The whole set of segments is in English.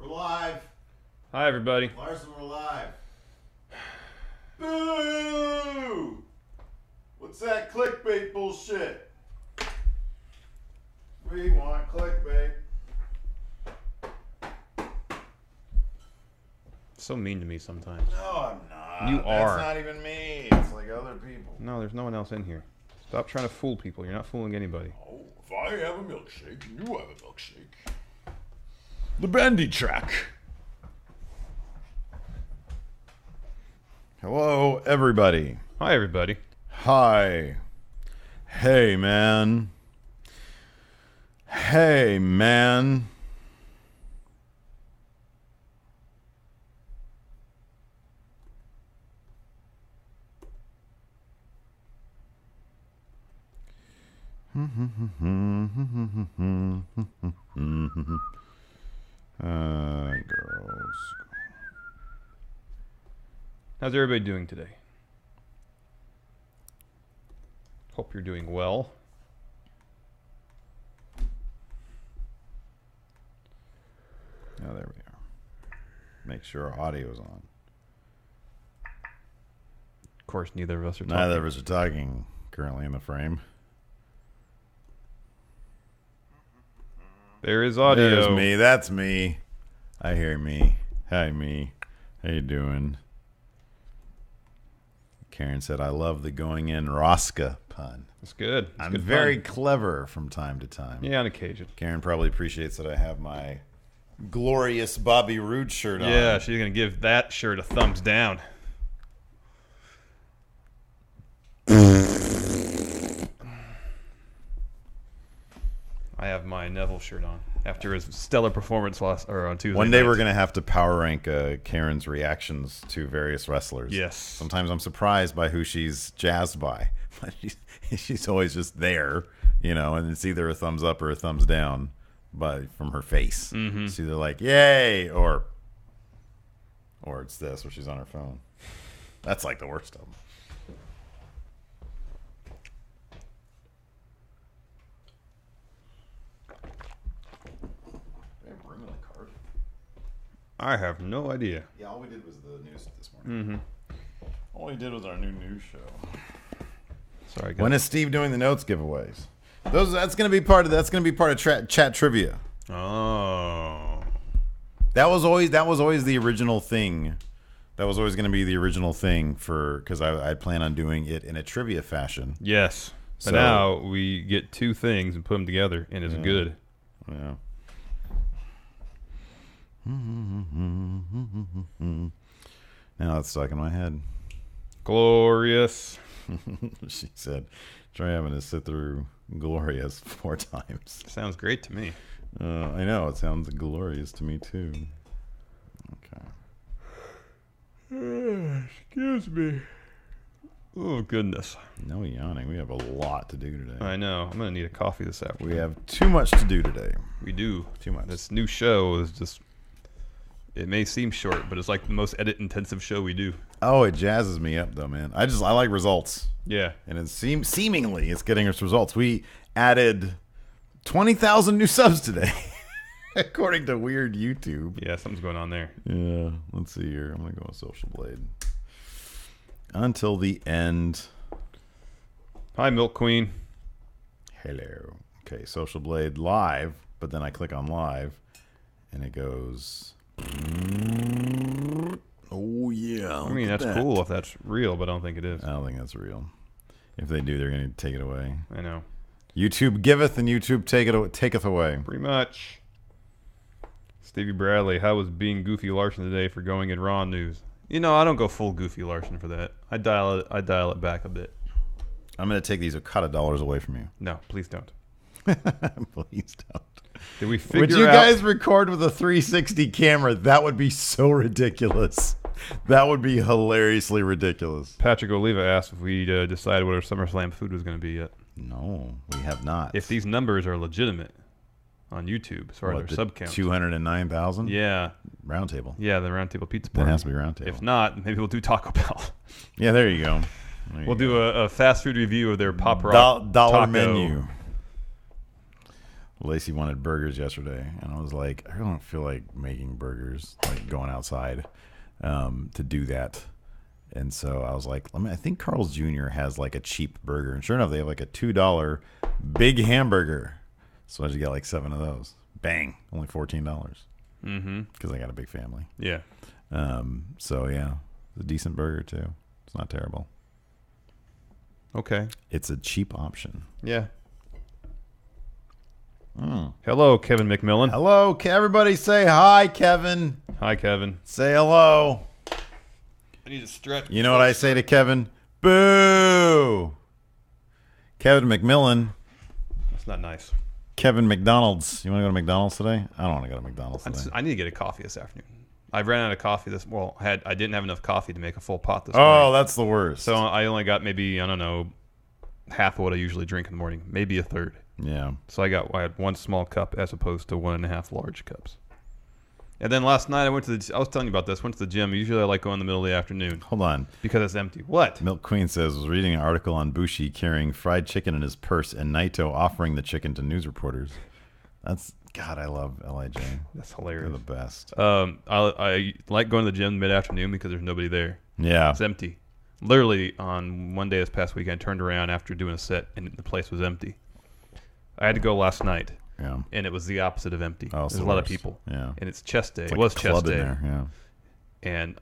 We're live. Hi, everybody. Larson, we're live. Boo! What's that clickbait bullshit? We want clickbait. So mean to me sometimes. No, I'm not. You are. That's not even me. It's like other people. No, there's no one else in here. Stop trying to fool people. You're not fooling anybody. Oh, if I have a milkshake, you have a milkshake. The bendy track. Hello, everybody. Hi, everybody. Hi. Hey, man. Hey, man. Girls. How's everybody doing today? Hope you're doing well. Oh, there we are. Make sure our audio's on. Of course, neither of us are talking. Neither of us are talking currently in the frame. There is audio. There's me. That's me. I hear me. Hi, me. How you doing? Karen said, I love the going in Rosca pun. That's good. That's I'm good very fun. clever from time to time. Yeah, on occasion. Karen probably appreciates that I have my glorious Bobby Roode shirt on. Yeah, she's going to give that shirt a thumbs down. I have my Neville shirt on after his stellar performance on Tuesday. One day night. we're going to have to power rank Karen's reactions to various wrestlers. Yes. Sometimes I'm surprised by who she's jazzed by. But she's always just there, you know, and it's either a thumbs up or a thumbs down from her face. Mm-hmm. It's either like, yay, or it's this, where she's on her phone. That's like the worst of them. I have no idea. Yeah, all we did was the news this morning. Mm-hmm. All we did was our new news show. Sorry, guys. When is Steve doing the notes giveaways? That's going to be part of chat trivia. Oh. That was always the original thing. That was always going to be the original thing because I plan on doing it in a trivia fashion. Yes. But So, now we get two things and put them together, and it's good. Yeah. Now it's stuck in my head. Glorious. She said, try having to sit through Glorious 4 times. Sounds great to me. I know, it sounds glorious to me too. Okay. Excuse me. Oh, goodness. No yawning. We have a lot to do today. I know. I'm going to need a coffee this afternoon. We have too much to do today. We do. Too much. This new show is just... It may seem short, but it's like the most edit-intensive show we do. Oh, it jazzes me up, though, man. I like results. Yeah. And it seemingly it's getting us results. We added 20,000 new subs today, according to Weird YouTube. Yeah, something's going on there. Yeah, let's see here. I'm going to go with Social Blade. Until the end. Hi, Milk Queen. Hello. Okay, Social Blade live, but then I click on live, and it goes... Oh, yeah. I mean, that's cool if that's real, but I don't think it is. I don't think that's real. If they do, they're going to take it away. I know. YouTube giveth and YouTube taketh away. Pretty much. Stevie Bradley, how was being Goofy Larson today for going in Raw news? You know, I don't go full Goofy Larson for that. I dial it back a bit. I'm going to take these Okada dollars away from you. No, please don't. Please don't. Did we figure Would you out... guys record with a 360 camera? That would be so ridiculous. That would be hilariously ridiculous. Patrick Oliva asked if we decided what our SummerSlam food was going to be yet. No, we have not. If these numbers are legitimate on YouTube, as far as their sub count. 209,000? Yeah. Round table. Yeah, the Round Table Pizza That Party. has to be round table. If not, maybe we'll do Taco Bell. Yeah, there you go. We'll do a fast food review of their Pop Rock dollar taco. menu. Lacey wanted burgers yesterday, and I was like, I don't feel like making burgers, like going outside to do that. And so I was like, I think Carl's Jr. has like a cheap burger. And sure enough, they have like a $2 big hamburger. So I just got like 7 of those. Bang. Only $14. Mm-hmm. Because I got a big family. Yeah. So yeah, it's a decent burger too. It's not terrible. Okay. It's a cheap option. Yeah. Mm. Hello, Kevin McMillan. Hello. Everybody say hi, Kevin. Hi, Kevin. Say hello. I need to stretch. You know what I say to Kevin? Boo! Kevin McMillan. That's not nice. Kevin McDonald's. You want to go to McDonald's today? I don't want to go to McDonald's today. I need to get a coffee this afternoon. I ran out of coffee I didn't have enough coffee to make a full pot this morning. Oh, that's the worst. So I only got maybe, I don't know, half of what I usually drink in the morning. Maybe a third. Yeah. So I had 1 small cup as opposed to 1.5 large cups. And then last night I was telling you about this. Went to the gym. Usually I like going in the middle of the afternoon. Hold on. Because it's empty. What? Milk Queen says, was reading an article on Bushi carrying fried chicken in his purse and Naito offering the chicken to news reporters. God, I love LIJ. That's hilarious. They're the best. I like going to the gym mid-afternoon because there's nobody there. Yeah. It's empty. Literally on one day this past weekend, I turned around after doing a set and the place was empty. I had to go last night. Yeah. And it was the opposite of empty. Oh, There's a lot of people. Yeah. And it's chest day. It's It like was a club chest in day. there. Yeah. And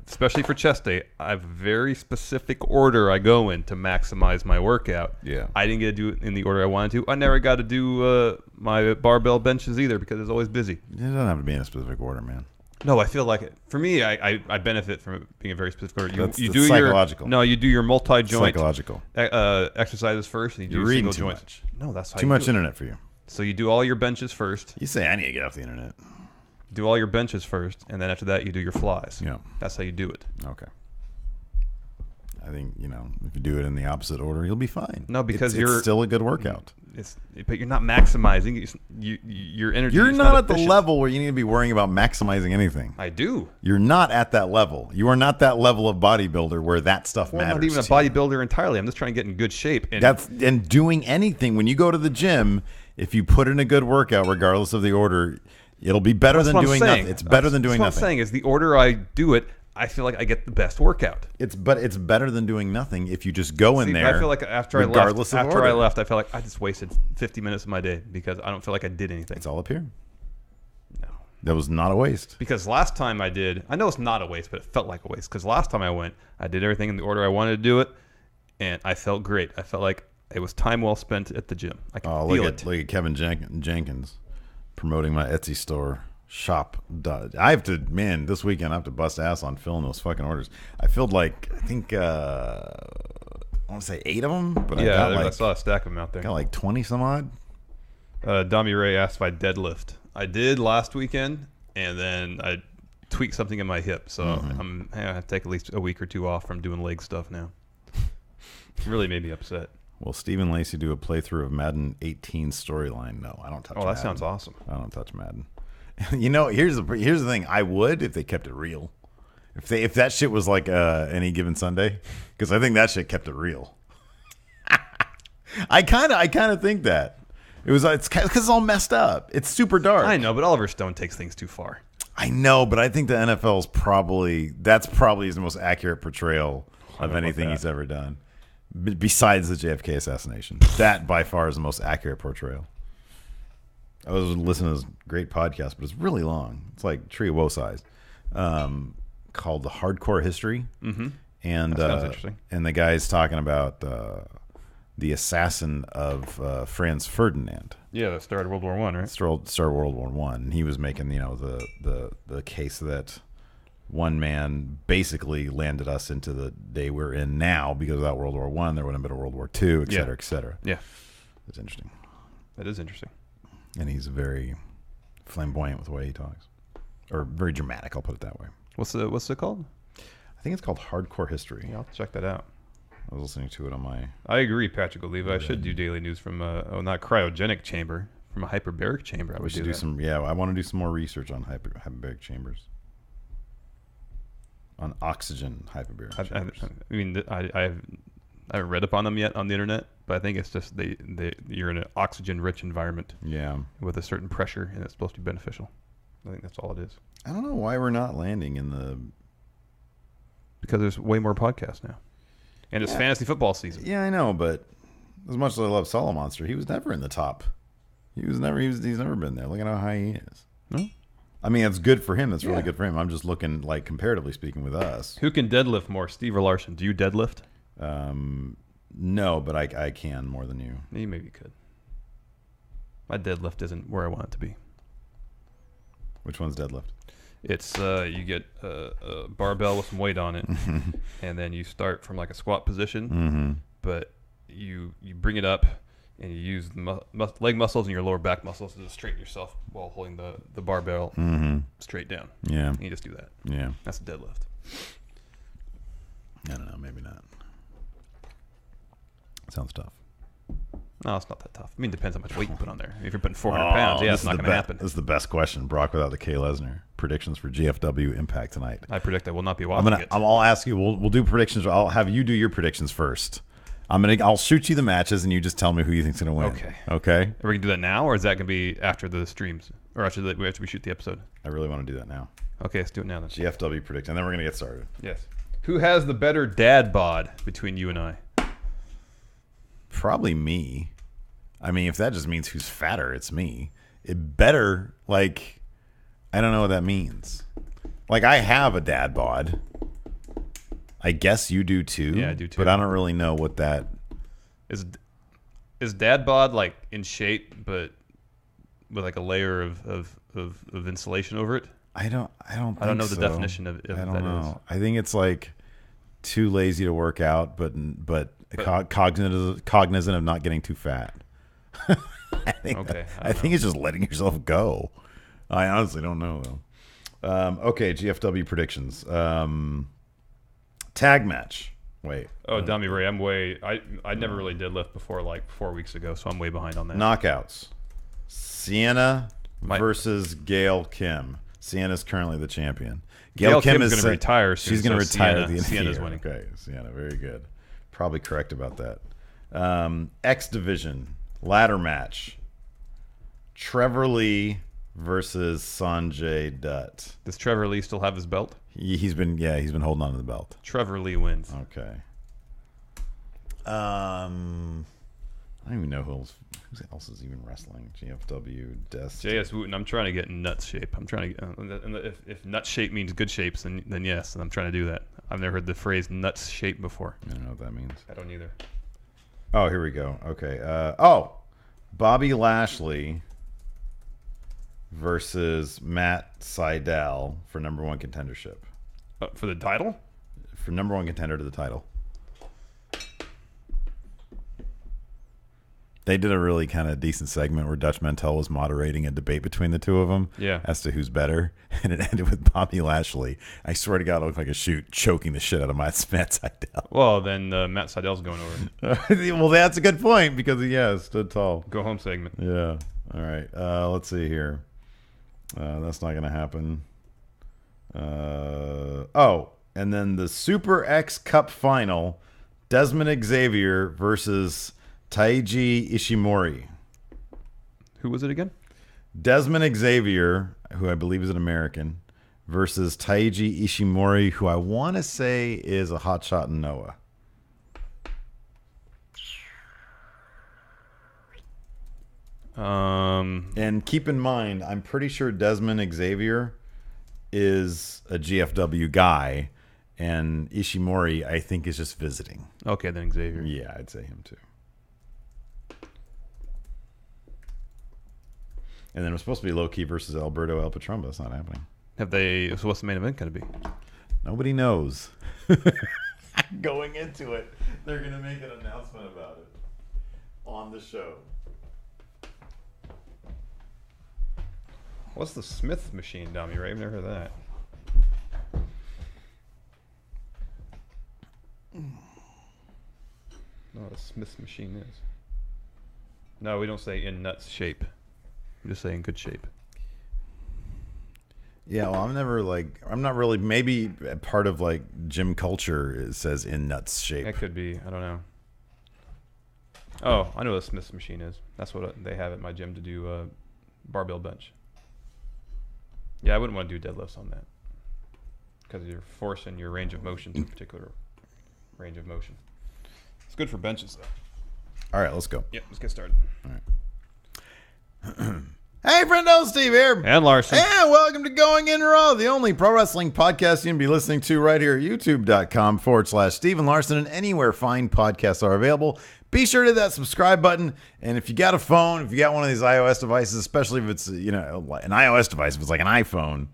especially for chest day, I have a very specific order I go in to maximize my workout. Yeah. I didn't get to do it in the order I wanted to. I never got to do my barbell benches either because it's always busy. It doesn't have to be in a specific order, man. No, I feel like it. For me, I benefit from it being a very specific order. That's do psychological. You do your multi-joint Psychological. exercises first, and you You're do reading single too joints. much. No, that's how Too you much do it. internet for you. So you do all your benches first. You say, I need to get off the internet. Do all your benches first, and then after that, you do your flies. Yeah. That's how you do it. Okay. I think, if you do it in the opposite order, you'll be fine. No, because it's still a good workout. But you're not maximizing your energy. You're is not at efficient. the level where you need to be worrying about maximizing anything. I do. You're not at that level. You are not that level of bodybuilder where that stuff Well, I'm matters. not even a to you. bodybuilder entirely. I'm just trying to get in good shape. And And doing anything when you go to the gym, if you put in a good workout, regardless of the order, it'll be better than doing nothing. It's better than doing What nothing. I'm saying is the order I do it, I feel like I get the best workout. It's better than doing nothing if you just go in there. I feel like after I left, I felt like I just wasted 50 minutes of my day because I don't feel like I did anything. It's all up here. No. That was not a waste. Because last time I know it's not a waste, but it felt like a waste. Because last time I went, I did everything in the order I wanted to do it, and I felt great. I felt like it was time well spent at the gym. I could feel it. Look at Kevin Jenkins promoting my Etsy store. I have to, this weekend I have to bust ass on filling those fucking orders. I filled I think, I want to say 8 of them, but I saw a stack of them out there. Got like 20 some odd. Dami Ray asked if I deadlift. I did last weekend, and then I tweaked something in my hip, so I have to take at least a week or 2 off from doing leg stuff now. It really made me upset. Will Stephen Lacey do a playthrough of Madden 18 storyline? No, I don't touch Madden. Oh, that sounds awesome. I don't touch Madden. Here's the thing. I would if they kept it real. If that shit was like Any Given Sunday, because I think that shit kept it real. I kind of think that it's because it's all messed up. It's super dark. I know, but Oliver Stone takes things too far. I know, but I think the NFL's probably his most accurate portrayal of anything he's ever done, besides the JFK assassination. That by far is the most accurate portrayal. I was listening to this great podcast, but it's really long. It's like Tree of Woe size, called The Hardcore History. Mm-hmm. And that sounds interesting. And the guy's talking about the assassin of Franz Ferdinand. Yeah, that started World War I, right? Started World War I. And he was making the case that one man basically landed us into the day we're in now, because without World War I, there wouldn't have been a World War II, et cetera, et cetera. Yeah. It's interesting. That is interesting. And he's very flamboyant with the way he talks, or very dramatic. I'll put it that way. What's it called? I think it's called Hardcore History. Yeah, I'll check that out. I was listening to it on my. I agree, Patrick Oliva. I should do daily news from not cryogenic chamber, from a hyperbaric chamber. We should do some. Yeah, I want to do some more research on hyperbaric chambers. On oxygen hyperbaric chambers. I haven't read up on them yet on the internet. But I think it's just you're in an oxygen-rich environment. Yeah. With a certain pressure, and it's supposed to be beneficial. I think that's all it is. I don't know why we're not landing in the... Because there's way more podcasts now. And it's fantasy football season. Yeah, I know, but as much as I love Solo Monster, he was never in the top. He's never been there. Look at how high he is. Hmm? I mean, that's good for him. That's really good for him. I'm just looking, like, comparatively speaking with us. Who can deadlift more, Steve or Larson? Do you deadlift? No, but I can more than you. You maybe could. My deadlift isn't where I want it to be. Which one's deadlift? It's you get a barbell with some weight on it, and then you start from like a squat position, but you bring it up, and you use the leg muscles and your lower back muscles to straighten yourself while holding the barbell straight down. Yeah. And you just do that. Yeah. That's a deadlift. I don't know. Maybe not. Sounds tough. No, it's not that tough. I mean, it depends how much weight you put on there. If you're putting 400 pounds, it's not going to happen. This is the best question. Brock without the K. Lesnar. Predictions for GFW Impact tonight. I predict I will not be watching it. I'll ask you. We'll do predictions. I'll have you do your predictions first. I'll shoot you the matches, and you just tell me who you think's going to win. Okay. Are we going to do that now, or is that going to be after the streams? Or after we shoot the episode? I really want to do that now. Okay, let's do it now then. GFW prediction, and then we're going to get started. Yes. Who has the better dad bod between you and I? Probably me. I mean, if that just means who's fatter, it's me. It better, like, I don't know what that means. Like, I have a dad bod. I guess you do too. Yeah, I do too. But I don't really know what that is. Dad bod like in shape, but with like a layer of insulation over it. I don't know the definition of I don't know. I think it's like too lazy to work out, but cognizant of not getting too fat. I think it's just letting yourself go. I honestly don't know though. Okay, GFW predictions. Tag match. Wait. Oh, Dummy Ray, I'm way. I never really deadlift before like 4 weeks ago, so I'm way behind on that. Knockouts. Sienna versus Gail Kim. Sienna's currently the champion. Gail Kim is going to retire. She's going to retire at the end of the Sienna's year. winning. Okay, Sienna, very good. Probably correct about that. X Division ladder match. Trevor Lee versus Sanjay Dutt. Does Trevor Lee still have his belt? He's been holding on to the belt. Trevor Lee wins. Okay. I don't even know who else is even wrestling. GFW, Death. JS Wooten. I'm trying to get in nuts shape. I'm trying to. If nuts shape means good shapes, then yes, and I'm trying to do that. I've never heard the phrase nuts shape before. I don't know what that means. I don't either. Oh, here we go. Okay. Bobby Lashley versus Matt Sydal for #1 contendership. For the title? For #1 contender to the title. They did a really kind of decent segment where Dutch Mantel was moderating a debate between the two of them as to who's better, and it ended with Bobby Lashley. I swear to God, it looked like a shoot choking the shit out of Matt Sydal. Well, then Matt Sydal's going over. Well, that's a good point because he stood tall. Go home segment. Yeah. All right. Let's see here. That's not going to happen. And then the Super X Cup final, Desmond Xavier versus Taiji Ishimori. Who was it again? Desmond Xavier, who I believe is an American, versus Taiji Ishimori, who I want to say is a hotshot in Noah. And keep in mind, I'm pretty sure Desmond Xavier is a GFW guy, and Ishimori, I think, is just visiting. Okay, then Xavier. Yeah, I'd say him too. And then it was supposed to be Low-Key versus Alberto El Patrumba. It's not happening. So what's the main event going to be? Nobody knows. Going into it, they're going to make an announcement about it on the show. What's the Smith machine, Dummy Ray? I've never heard of that. No, what a Smith machine is. No, we don't say in nuts shape. We just say in good shape. Yeah, well, I'm not really, maybe part of like gym culture says in nuts shape. That could be, I don't know. Oh, I know what a Smith's machine is. That's what they have at my gym to do barbell bench. Yeah, I wouldn't want to do deadlifts on that because you're forcing your range of motion to a particular range of motion. It's good for benches, though. All right, let's go. Yep, let's get started. All right. Hey, friendo, Steve here. And Larson. And welcome to Going In Raw, the only pro wrestling podcast you can be listening to right here at youtube.com/Steven Larson, and anywhere fine podcasts are available. Be sure to hit that subscribe button. And if you got a phone, if you got one of these iOS devices, especially if it's, an iOS device, if it's like an iPhone,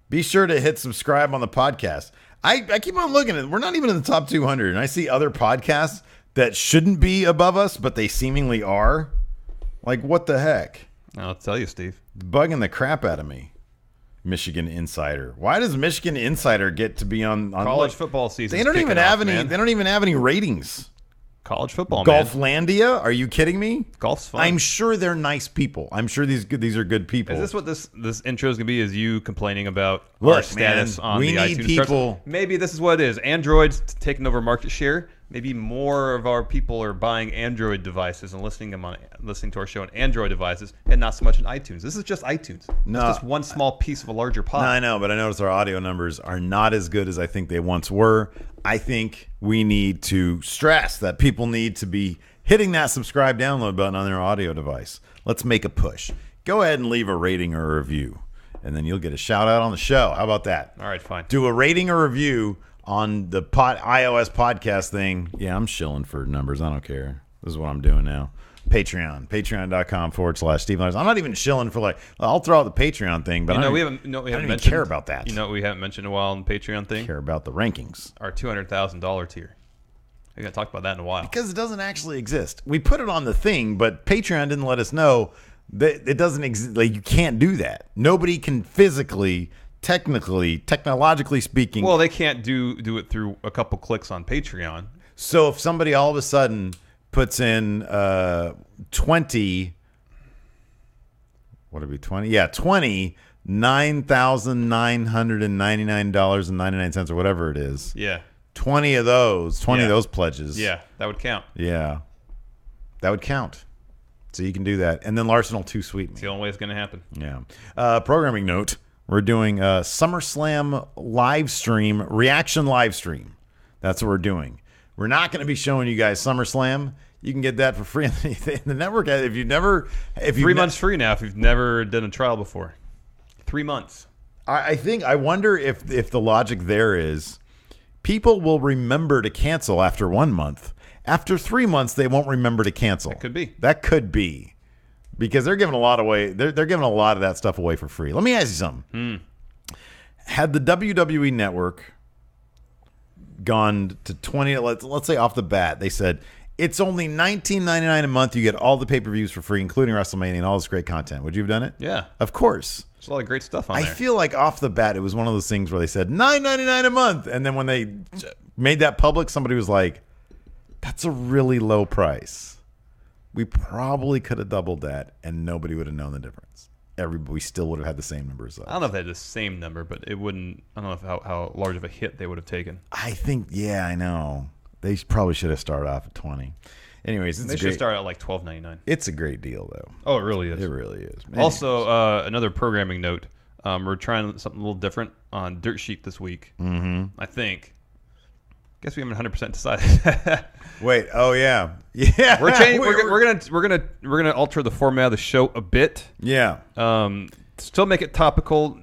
be sure to hit subscribe on the podcast. I keep on looking at it. We're not even in the top 200. And I see other podcasts that shouldn't be above us, but they seemingly are. Like, what the heck? I'll tell you, Steve. Bugging the crap out of me. Michigan Insider. Why does Michigan Insider get to be on college football season? They don't even have any. They don't even have any ratings. College football, man. Golflandia? Are you kidding me? Golf's fun. I'm sure they're nice people. I'm sure these are good people. Is this what this intro is gonna be? Is you complaining about Look, our status man, on we the need iTunes people. charts? Maybe this is what it is. Android's taking over market share. Maybe more of our people are buying Android devices and listening to our show on Android devices, and not so much on iTunes. This is just iTunes. No, it's just one small piece of a larger pie. No, I know, but I noticed our audio numbers are not as good as I think they once were. I think we need to stress that people need to be hitting that subscribe download button on their audio device. Let's make a push. Go ahead and leave a rating or a review, and then you'll get a shout out on the show. How about that? All right, fine. Do a rating or review on the iOS podcast thing. Yeah, I'm shilling for numbers. I don't care. This is what I'm doing now. Patreon.com/Steve Larson. I'm not even shilling for I'll throw out the Patreon thing, but I don't even care about that. You know what we haven't mentioned in a while on the Patreon thing? I care about the rankings. Our $200,000 tier. We're going to talk about that in a while. Because it doesn't actually exist. We put it on the thing, but Patreon didn't let us know that it doesn't exist. Like, you can't do that. Nobody can physically, technologically speaking. Well, they can't do it through a couple clicks on Patreon. So if somebody all of a sudden puts in 20, what would it be, 20? Yeah, $9,999.99 or whatever it is. Yeah. 20 of those pledges. Yeah, that would count. Yeah, that would count. So you can do that. And then Larson will too sweet me. It's the only way it's going to happen. Yeah. Programming note, we're doing a SummerSlam live stream, reaction live stream. That's what we're doing. We're not going to be showing you guys SummerSlam. You can get that for free in the network. If you've never... 3 months free now if you've never done a trial before. 3 months. I wonder if the logic there is people will remember to cancel after 1 month. After 3 months, they won't remember to cancel. That could be. Because they're giving a lot away. They're giving a lot of that stuff away for free. Let me ask you something. Had the WWE Network gone to 20, let's say off the bat, they said it's only $19.99 a month. You get all the pay-per-views for free, including WrestleMania and all this great content. Would you have done it? Yeah. Of course. There's a lot of great stuff on there. I feel like off the bat, it was one of those things where they said $9.99 a month. And then when they made that public, somebody was like, that's a really low price. We probably could have doubled that, and nobody would have known the difference. We still would have had the same numbers, though. I don't know if they had the same number, but it wouldn't. I don't know how large of a hit they would have taken. I think, yeah, I know. They probably should have started off at 20. Anyways, they should start at like $12.99. It's a great deal, though. Oh, it really is. It really is. Anyways. Also, another programming note. We're trying something a little different on Dirt Sheet this week. I think. Guess we haven't 100% decided. Wait. Oh yeah. Yeah. We're changing. We're gonna alter the format of the show a bit. Yeah. Still make it topical,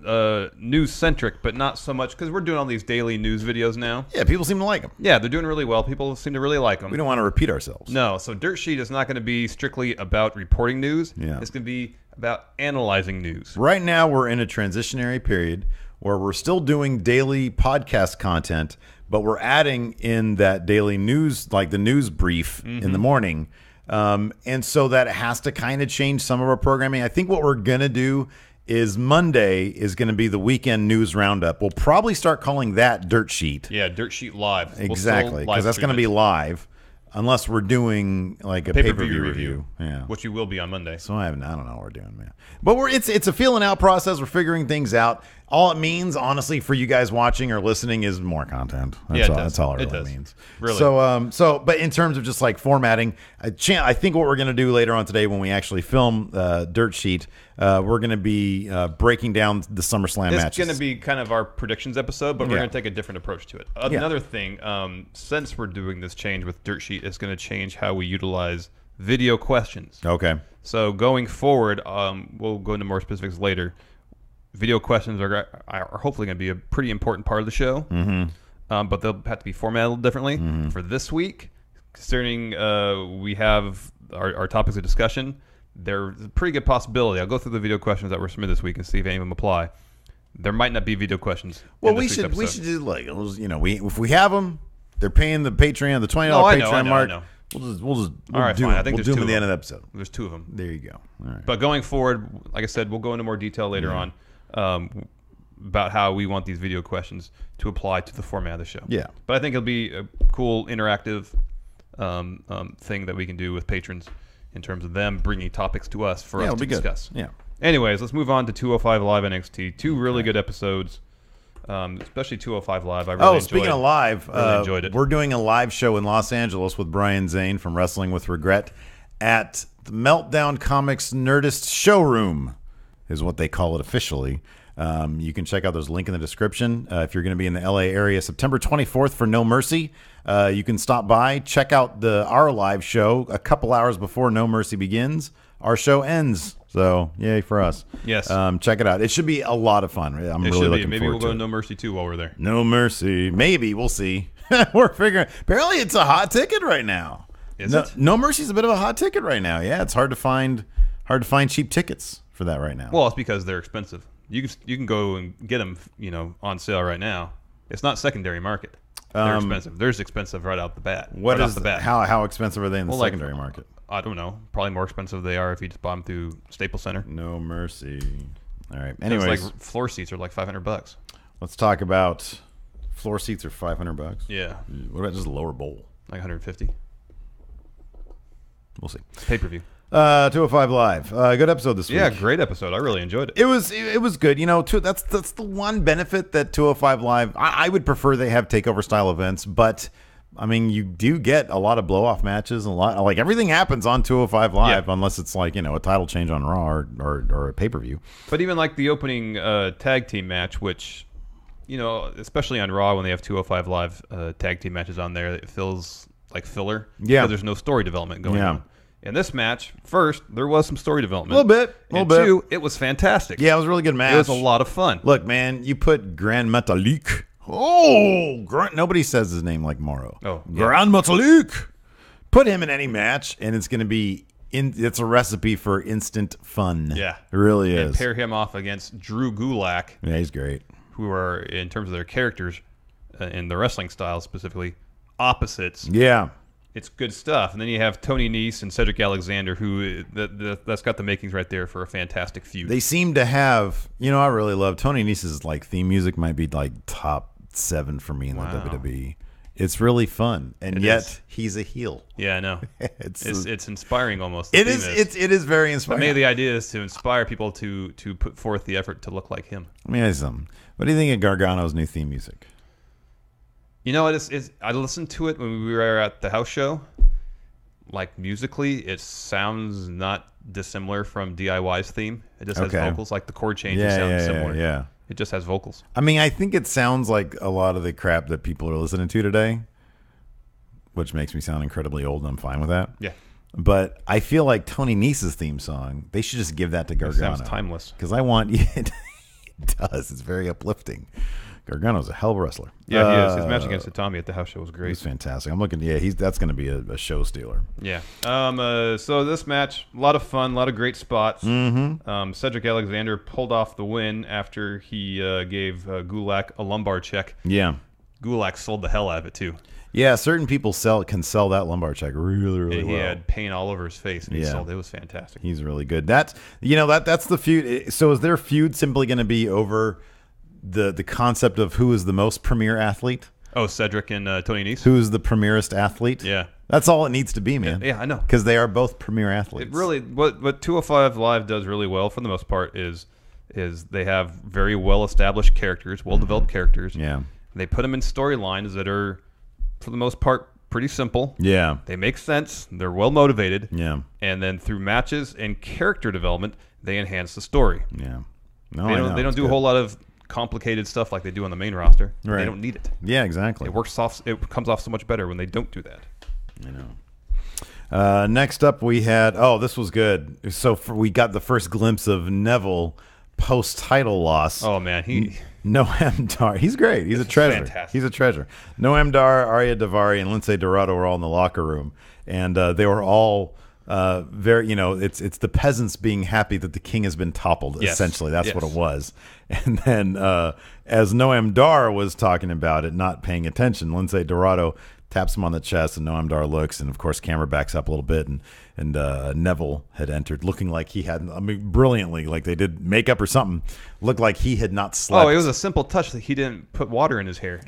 news centric, but not so much because we're doing all these daily news videos now. Yeah. People seem to like them. Yeah, they're doing really well. People seem to really like them. We don't want to repeat ourselves. No. So Dirt Sheet is not going to be strictly about reporting news. Yeah. It's going to be about analyzing news. Right now, we're in a transitionary period where we're still doing daily podcast content, but we're adding in that daily news, like the news brief in the morning. And so that has to kind of change some of our programming. I think what we're going to do is Monday is going to be the weekend news roundup. We'll probably start calling that Dirt Sheet. Yeah, Dirt Sheet Live. Exactly, because that's going to be live. Unless we're doing like a pay-per-view review. Yeah. Which you will be on Monday. So I don't know what we're doing, man. But it's a feeling out process. We're figuring things out. All it means, honestly, for you guys watching or listening is more content. That's all it really means. Really. But in terms of just like formatting, I think what we're going to do later on today when we actually film Dirt Sheet, we're going to be breaking down the SummerSlam matches. It's going to be kind of our predictions episode, but we're going to take a different approach to it. Another thing, since we're doing this change with Dirt Sheet, it's going to change how we utilize video questions. Okay. So going forward, we'll go into more specifics later. Video questions are hopefully going to be a pretty important part of the show, but they'll have to be formatted differently. For this week, considering we have our topics of discussion, there's a pretty good possibility. I'll go through the video questions that were submitted this week and see if any of them apply. There might not be video questions. Well, we should do like, if we have them, they're paying the Patreon, the $20 Patreon mark. I know. We'll do them at the end of the episode. There's 2 of them. There you go. All right. But going forward, like I said, we'll go into more detail later on. About how we want these video questions to apply to the format of the show. Yeah. But I think it'll be a cool interactive thing that we can do with patrons in terms of them bringing topics to us for us to discuss. Yeah. Anyways, let's move on to 205 Live NXT. 2 really good episodes, especially 205 Live. I really enjoyed it. Speaking of live, really enjoyed it. We're doing a live show in Los Angeles with Brian Zane from Wrestling with Regret at the Meltdown Comics Nerdist Showroom, is what they call it officially. You can check out those link in the description. If you're going to be in the LA area, September 24th for No Mercy, you can stop by, check out our live show a couple hours before No Mercy begins. Our show ends, so yay for us. Yes. Check it out. It should be a lot of fun. I'm really looking forward to it. Maybe we'll go to No Mercy too while we're there. No Mercy. Maybe. We'll see. We're figuring. Apparently, it's a hot ticket right now. Is it? No Mercy's a bit of a hot ticket right now. Yeah, it's hard to find cheap tickets for that right now. Well, it's because they're expensive. You can go and get them, on sale right now. It's not secondary market. They're expensive. They're expensive right out the bat. How expensive are they in the secondary market? I don't know. Probably more expensive they are if you just buy them through Staples Center. No Mercy. All right. Anyways, like floor seats are like $500. Let's talk about floor seats are $500. Yeah. What about just a lower bowl? Like 150. We'll see. Pay-per-view. 205 Live. Good episode this week. Yeah, great episode. I really enjoyed it. It was good. That's the one benefit that 205 Live. I would prefer they have takeover style events, but I mean, you do get a lot of blow off matches, and a lot like everything happens on 205 Live, unless it's like a title change on Raw or a pay per view. But even like the opening tag team match, which especially on Raw when they have 205 Live tag team matches on there, it feels like filler. Yeah, because there's no story development going on. In this match, first, there was some story development. A little bit. 2, it was fantastic. Yeah, it was a really good match. It was a lot of fun. Look, man, you put Grand Metalik. Oh, nobody says his name like Morrow. Oh, yeah. Grand Metalik. Put him in any match, and it's going to be it's a recipe for instant fun. Yeah. It really is. And pair him off against Drew Gulak. Yeah, he's great. Who are, in terms of their characters, in the wrestling style specifically, opposites. Yeah. It's good stuff. And then you have Tony Nese and Cedric Alexander, who that's got the makings right there for a fantastic feud. They seem to have, I really love Tony Nese's like theme music might be like top 7 for me in the WWE. It's really fun, and yet he's a heel. Yeah, I know. It's inspiring almost. It is very inspiring. But maybe the idea is to inspire people to put forth the effort to look like him. Let me ask you something. What do you think of Gargano's new theme music? I listened to it when we were at the house show. Like musically, it sounds not dissimilar from DIY's theme. It just has vocals, like the chord changes sound similar. Yeah. It just has vocals. I mean, I think it sounds like a lot of the crap that people are listening to today, which makes me sound incredibly old, and I'm fine with that. Yeah. But I feel like Tony Nese's theme song, they should just give that to Gargano. It sounds timeless. Because it does. It's very uplifting. Gargano's a hell of a wrestler. Yeah, he is. His match against Itami at the house show was great. He's fantastic. I'm looking. Yeah, that's going to be a show stealer. Yeah. So this match, a lot of fun, a lot of great spots. Mm-hmm. Cedric Alexander pulled off the win after he gave Gulak a lumbar check. Yeah. Gulak sold the hell out of it too. Yeah, certain people can sell that lumbar check really, really well. He had pain all over his face, and he sold it. It was fantastic. He's really good. That's the feud. So is their feud simply going to be over the concept of who is the most premier athlete? Oh, Cedric and Tony Nese? Who is the premierest athlete? Yeah. That's all it needs to be, man. Yeah, I know. Because they are both premier athletes. It really, what 205 Live does really well for the most part is is they have very well-established characters, well-developed characters. Yeah. They put them in storylines that are, for the most part, pretty simple. Yeah. They make sense. They're well-motivated. Yeah. And then through matches and character development, they enhance the story. Yeah. No, They don't do a whole lot of complicated stuff like they do on the main roster. Right. They don't need it. Yeah, exactly. It comes off so much better when they don't do that. I know. Next up, we had. Oh, this was good. So we got the first glimpse of Neville post-title loss. Oh man, Noam Dar. He's great. He's a treasure. Fantastic. He's a treasure. Noam Dar, Arya Davari, and Lindsay Dorado were all in the locker room, and they were all very. It's the peasants being happy that the king has been toppled. Yes. Essentially, that's Yes. what it was. And then, as Noam Dar was talking about it, not paying attention, Lindsay Dorado taps him on the chest, and Noam Dar looks, and of course, camera backs up a little bit, and Neville had entered, looking like he had, brilliantly, like they did makeup or something, looked like he had not slept. Oh, it was a simple touch that he didn't put water in his hair,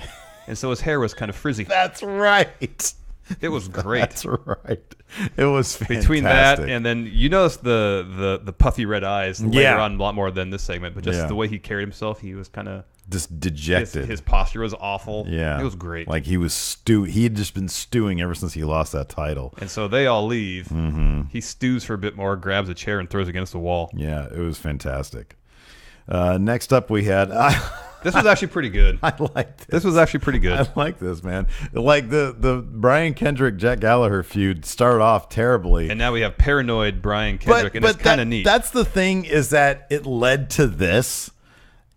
and so his hair was kind of frizzy. That's right. It was great. That's right. It was fantastic. Between that and then you notice the puffy red eyes later Yeah. on a lot more than this segment, but just Yeah. the way he carried himself, he was kind of just dejected. his posture was awful. Yeah, it was great. Like he was he had just been stewing ever since he lost that title. And so they all leave. Mm-hmm. He stews for a bit more, grabs a chair, and throws it against the wall. Yeah, it was fantastic. Next up, we had. This was actually pretty good. I liked this. This was actually pretty good. I like this, man. Like the Brian Kendrick Jack Gallagher feud started off terribly, And now we have paranoid Brian Kendrick, and it's kind of neat. That's the thing, is that it led to this,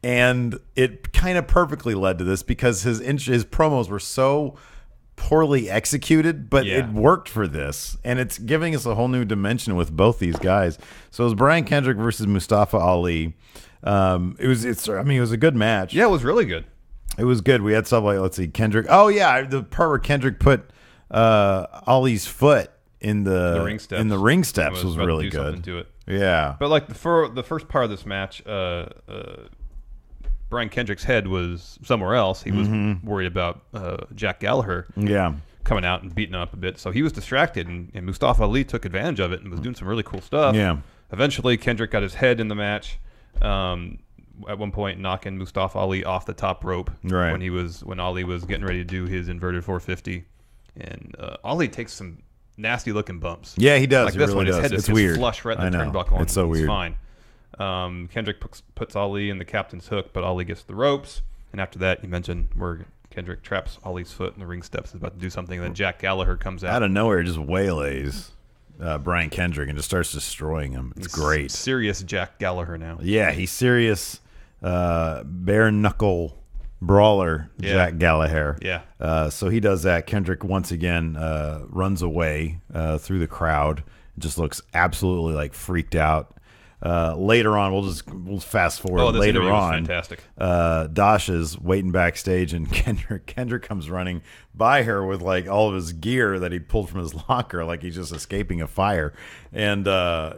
and it kind of perfectly led to this because his promos were so poorly executed, but Yeah. it worked for this, and it's giving us a whole new dimension with both these guys. So it was Brian Kendrick versus Mustafa Ali. It was a good match. Yeah, it was really good. It was good. We had stuff like, let's see, Kendrick. Oh yeah, the part where Kendrick put Ali's foot in the ring steps. in the ring steps was about to really do something good. to it. Yeah, But like the first part of this match, Brian Kendrick's head was somewhere else. He was worried about Jack Gallagher yeah, coming out and beating him up a bit. So he was distracted, and Mustafa Ali took advantage of it and was doing some really cool stuff. Yeah. Eventually, Kendrick got his head in the match. At one point, knocking Mustafa Ali off the top rope Right. when Ali was getting ready to do his inverted 450, and Ali takes some nasty looking bumps. yeah. He does. Like he this really one, his does. head It's is weird. flush right I in the know. turnbuckle. It's so He's weird. fine. Kendrick puts Ali in the captain's hook, but Ali gets the ropes, and after that, you mentioned where Kendrick traps Ali's foot in the ring steps, is about to do something, and then Jack Gallagher comes out. Out of nowhere, just waylays Brian Kendrick and just starts destroying him. It's great. Serious Jack Gallagher now. Yeah, he's serious. Bare knuckle brawler, Yeah. Jack Gallagher. Yeah. So he does that. Kendrick once again runs away through the crowd. Just looks absolutely like freaked out. Later on, we'll fast forward. Oh, this Later interview was on, fantastic. Dasha's waiting backstage, and Kendrick comes running by her with like all of his gear that he pulled from his locker, like he's just escaping a fire, and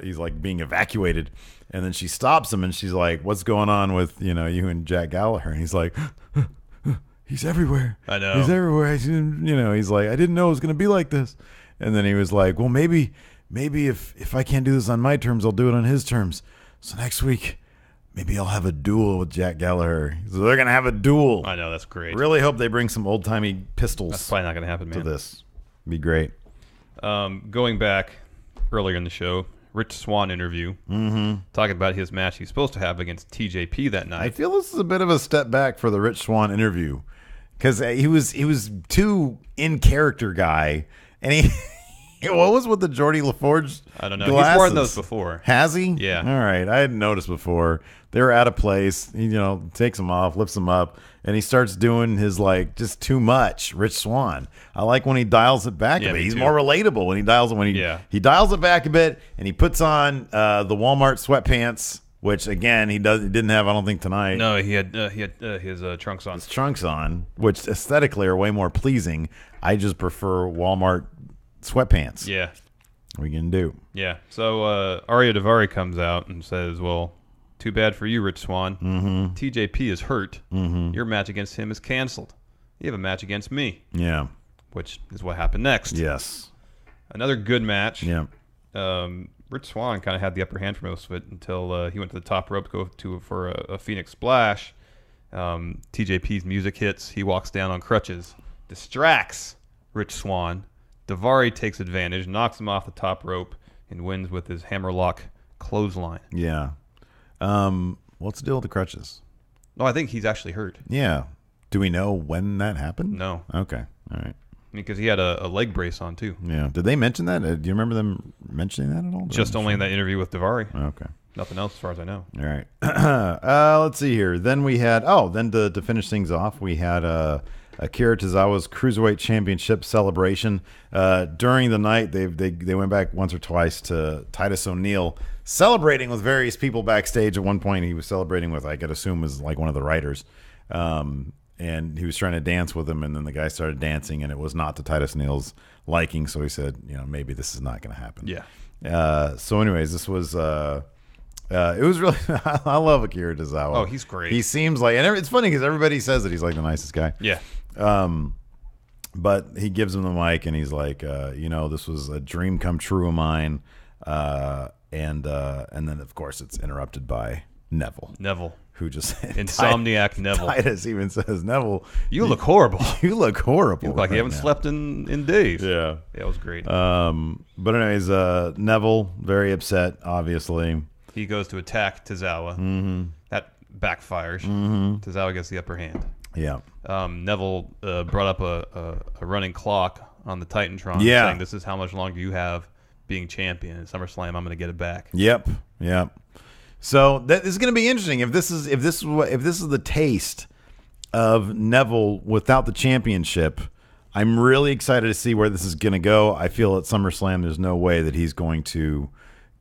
he's like being evacuated. And then she stops him, and she's like, "What's going on with you and Jack Gallagher?" And he's like, "He's everywhere. I know. He's everywhere." He's like, "I didn't know it was going to be like this." And then he was like, "Well, maybe if I can't do this on my terms, I'll do it on his terms. So next week, maybe I'll have a duel with Jack Gallagher." So they're going to have a duel. I know, that's great. Really hope they bring some old timey pistols That's probably not going to happen, to man. this. Be great. Going back earlier in the show, Rich Swann interview, talking about his match he's supposed to have against TJP that I night. feel this is a bit of a step back for the Rich Swann interview, because he was too in character guy, and he what was with the Geordie LaForge? I don't know. Glasses? He's worn those before. Has he? Yeah. All right. I hadn't noticed before. They were out of place. He, takes them off, lifts them up, and he starts doing his like just too much Rich Swann. I like when he dials it back Yeah, a bit. me He's too. more relatable when he dials it. He dials it back a bit, and he puts on the Walmart sweatpants, which again he didn't have. I don't think tonight. No, he had his trunks on. His trunks on, which aesthetically are way more pleasing. I just prefer Walmart sweatpants. Yeah. What are you gonna do? Yeah. So Arya Davari comes out and says, "Well, too bad for you, Rich Swann. TJP is hurt. Your match against him is canceled. You have a match against me," Yeah. which is what happened next. Yes. Another good match. Yeah. Rich Swann kind of had the upper hand for most of it until he went to the top rope to go for a Phoenix Splash. TJP's music hits. He walks down on crutches, distracts Rich Swann. Daivari takes advantage, knocks him off the top rope, and wins with his hammerlock clothesline. Yeah. What's the deal with the crutches? No, I think he's actually hurt. Yeah. Do we know when that happened? No. Okay. All right. Because he had a leg brace on, too. Yeah. Did they mention that? Do you remember them mentioning that at all? Just only in that interview with Daivari. Okay. Nothing else as far as I know. All right. Let's see here. Then we had, then to finish things off, we had Akira Tozawa's Cruiserweight Championship celebration. During the night, they went back once or twice to Titus O'Neil, celebrating with various people backstage. At one point, he was celebrating with, I could assume, was like one of the writers. And he was trying to dance with him, and then the guy started dancing, and it was not to Titus O'Neil's liking, so he said, maybe this is not going to happen. Yeah. So anyways, this was... it was really... I love Akira Tozawa. Oh, he's great. He seems like... And it's funny because everybody says that he's like the nicest guy. Yeah. But he gives him the mic and he's like, this was a dream come true of mine. And then, of course, it's interrupted by Neville. Who just... Insomniac Neville. Titus even says, Neville... You look horrible. You look horrible. You look like you haven't slept in days. Yeah. Yeah, it was great. But anyways, Neville, very upset, obviously. He goes to attack Tozawa. Mm-hmm. That backfires. Mm-hmm. Tozawa gets the upper hand. Yeah. Neville brought up a running clock on the Titantron, saying this is how much longer you have being champion. At SummerSlam, I'm going to get it back. Yep. So that is going to be interesting. If this is the taste of Neville without the championship, I'm really excited to see where this is going to go. I feel at SummerSlam, there's no way that he's going to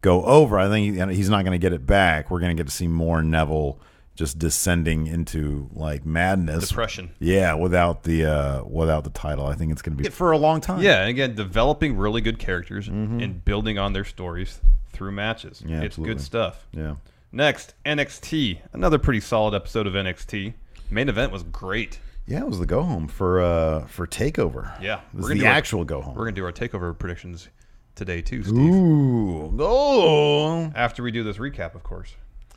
go over. I think he's not going to get it back. We're going to get to see more Neville just descending into like madness, depression. Yeah, without the title, I think it's going to be for a long time. Yeah, and again, developing really good characters and building on their stories through matches. Yeah, it's good stuff. Yeah. Next, NXT. Another pretty solid episode of NXT. Main event was great. Yeah, it was the go home for Takeover. Yeah, it was the actual go home. We're gonna do our Takeover predictions today too, Steve. Ooh, oh! After we do this recap, of course.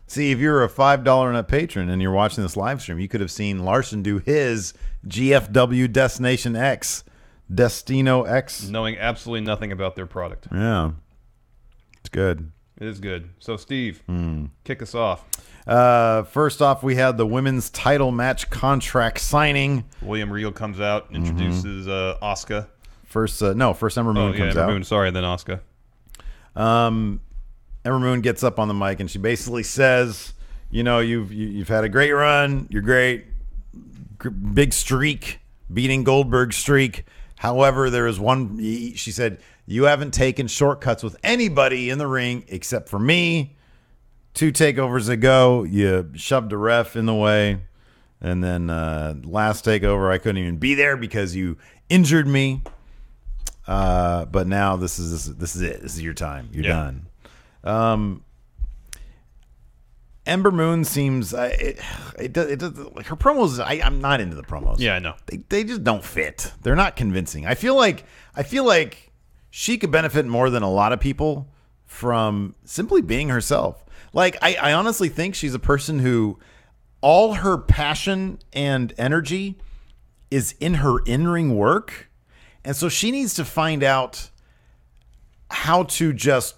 See, if you're a $5 and up patron and you're watching this live stream, you could have seen Larson do his GFW Destination X, Destino X, knowing absolutely nothing about their product. Yeah, it's good. It is good. So, Steve, kick us off. First off, we had the women's title match contract signing. William Regal comes out and introduces Asuka. First Ember Moon comes Ember out. Moon, sorry, then Asuka. Ember Moon gets up on the mic and she basically says, you've had a great run. You're great. Big streak, beating Goldberg's streak. However, there is one, she said, you haven't taken shortcuts with anybody in the ring except for me. 2 takeovers ago, you shoved a ref in the way. And then last takeover, I couldn't even be there because you injured me. But now this is it. This is your time. You're done. Ember Moon seems it does like her promos. I'm not into the promos. Yeah, I know. They just don't fit. They're not convincing. I feel like she could benefit more than a lot of people from simply being herself. Like I honestly think she's a person who all her passion and energy is in her in-ring work. And so she needs to find out how to just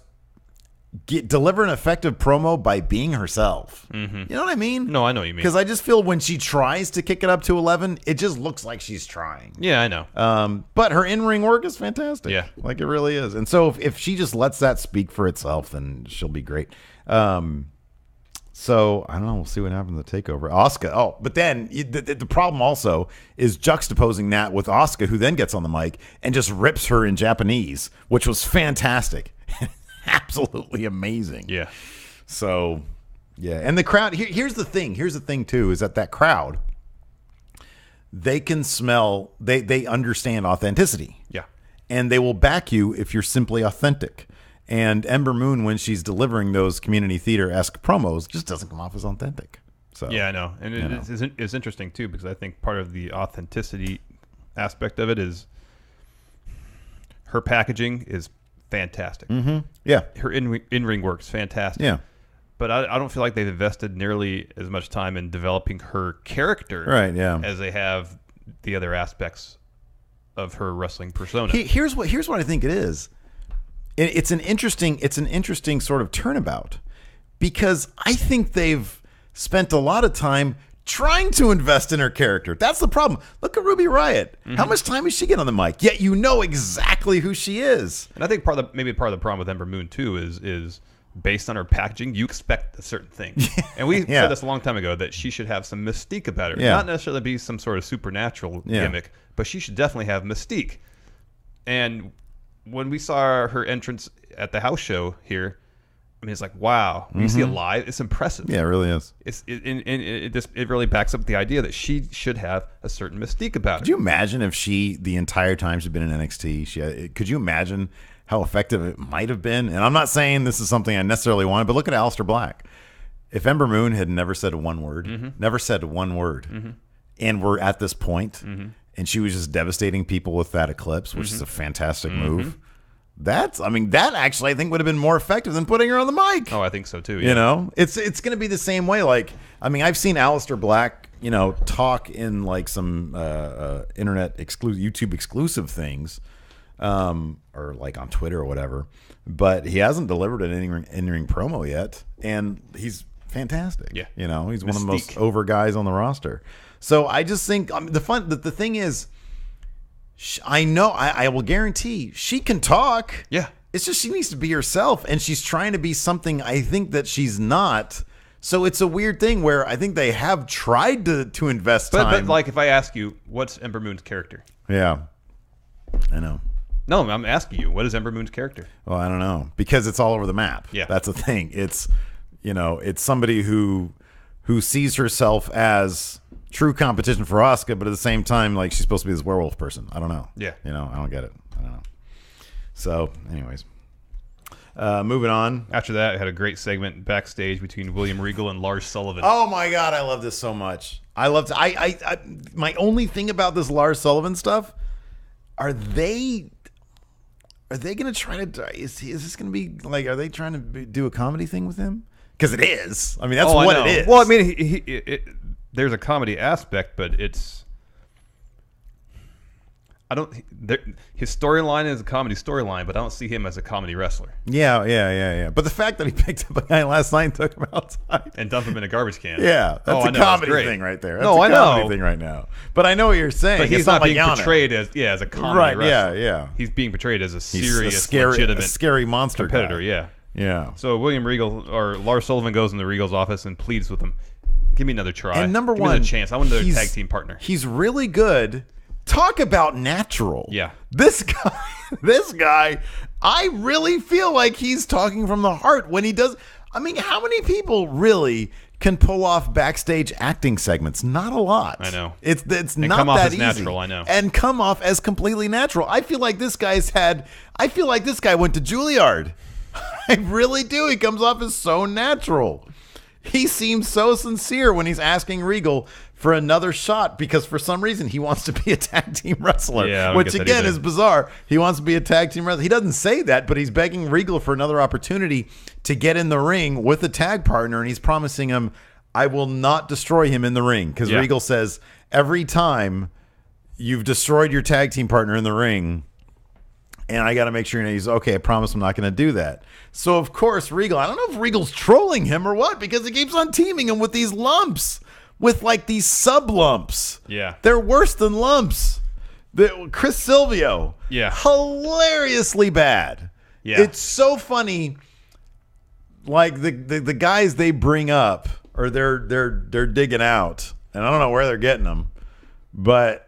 deliver an effective promo by being herself. You know what I mean? No, I know what you mean. Because I just feel when she tries to kick it up to 11, it just looks like she's trying. Yeah, I know. But her in-ring work is fantastic. Yeah. Like it really is. And so if she just lets that speak for itself, then she'll be great. So I don't know. We'll see what happens in the takeover. Asuka. Oh, but then the problem also is juxtaposing that with Asuka, who then gets on the mic and just rips her in Japanese, which was fantastic, absolutely amazing. Yeah. So yeah, and the crowd. Here's the thing. Here's the thing too: is that crowd, they can smell. They understand authenticity. Yeah. And they will back you if you're simply authentic. And Ember Moon, when she's delivering those community theater-esque promos, just doesn't come off as authentic. So yeah, I know. And it's interesting, too, because I think part of the authenticity aspect of it is her packaging is fantastic. Yeah. Her in-ring work's fantastic. Yeah. But I don't feel like they've invested nearly as much time in developing her character Right, yeah. as they have the other aspects of her wrestling persona. Here's what I think it is. It's an interesting sort of turnabout, because I think they've spent a lot of time trying to invest in her character. That's the problem. Look at Ruby Riott. How much time does she get on the mic? Yet you know exactly who she is. And I think maybe part of the problem with Ember Moon too is based on her packaging, you expect a certain thing. And we said this a long time ago, that she should have some mystique about her. Not necessarily be some sort of supernatural gimmick, but she should definitely have mystique. And when we saw her entrance at the house show here, I mean, it's like, wow. When you see it live, it's impressive. Yeah, it really is. It really backs up the idea that she should have a certain mystique about her. Could you imagine if the entire time she'd been in NXT, could you imagine how effective it might have been? And I'm not saying this is something I necessarily wanted, but look at Aleister Black. If Ember Moon had never said one word, and we're at this point, and she was just devastating people with that Eclipse, which is a fantastic move, that actually I think would have been more effective than putting her on the mic. Oh, I think so too. Yeah. You know, it's going to be the same way. Like, I mean, I've seen Aleister Black, talk in like some YouTube exclusive things, or like on Twitter or whatever, but he hasn't delivered an in-ring promo yet, and he's fantastic. Yeah, he's one of the most over guys on the roster. So I just think the thing is, I know I will guarantee she can talk. Yeah, it's just she needs to be herself, and she's trying to be something I think that she's not. So it's a weird thing where I think they have tried to invest time. But like, if I ask you, what's Ember Moon's character? Yeah, I know. No, I'm asking you, what is Ember Moon's character? Well, I don't know, because it's all over the map. Yeah, that's the thing. It's it's somebody who sees herself as true competition for Asuka, but at the same time, like, she's supposed to be this werewolf person. I don't know. Yeah, I don't get it. I don't know. So, anyways, moving on. After that, I had a great segment backstage between William Regal and Lars Sullivan. Oh my God, I love this so much. I loved. My only thing about this Lars Sullivan stuff, are they going to try to? Is this going to be like? Are they trying to do a comedy thing with him? Because it is. I mean, that's what it is. Well, I mean, there's a comedy aspect, but it's. His storyline is a comedy storyline, but I don't see him as a comedy wrestler. Yeah. But the fact that he picked up a guy last night and took him outside and dumped him in a garbage can. Yeah, that's a comedy thing right there. That's a comedy thing right now. But I know what you're saying. But he's not being portrayed as a comedy wrestler. Yeah. He's being portrayed as a serious, legitimate, scary monster competitor. Guy. Yeah. So William Regal or Lars Sullivan goes into Regal's office and pleads with him, "Give me another try. And number Give one, me another chance. I want another tag team partner." He's really good. Talk about natural. Yeah. This guy, I really feel like he's talking from the heart when he does. I mean, how many people really can pull off backstage acting segments? Not a lot. I know. It's and not come off that as easy. natural, I know. And come off as completely natural. I feel like this guy went to Juilliard. I really do. He comes off as so natural. He seems so sincere when he's asking Regal for another shot, because for some reason he wants to be a tag team wrestler, which again is bizarre. He wants to be a tag team wrestler. He doesn't say that, but he's begging Regal for another opportunity to get in the ring with a tag partner, and he's promising him, "I will not destroy him in the ring," because Regal says, every time you've destroyed your tag team partner in the ring, and I got to make sure he's okay. I promise I'm not going to do that. So, of course, Regal, I don't know if Regal's trolling him or what, because he keeps on teaming him with these lumps, with like these sub lumps. Yeah. They're worse than lumps. Chris Silvio. Yeah. Hilariously bad. Yeah. It's so funny. Like the guys they bring up, or they're digging out, and I don't know where they're getting them, but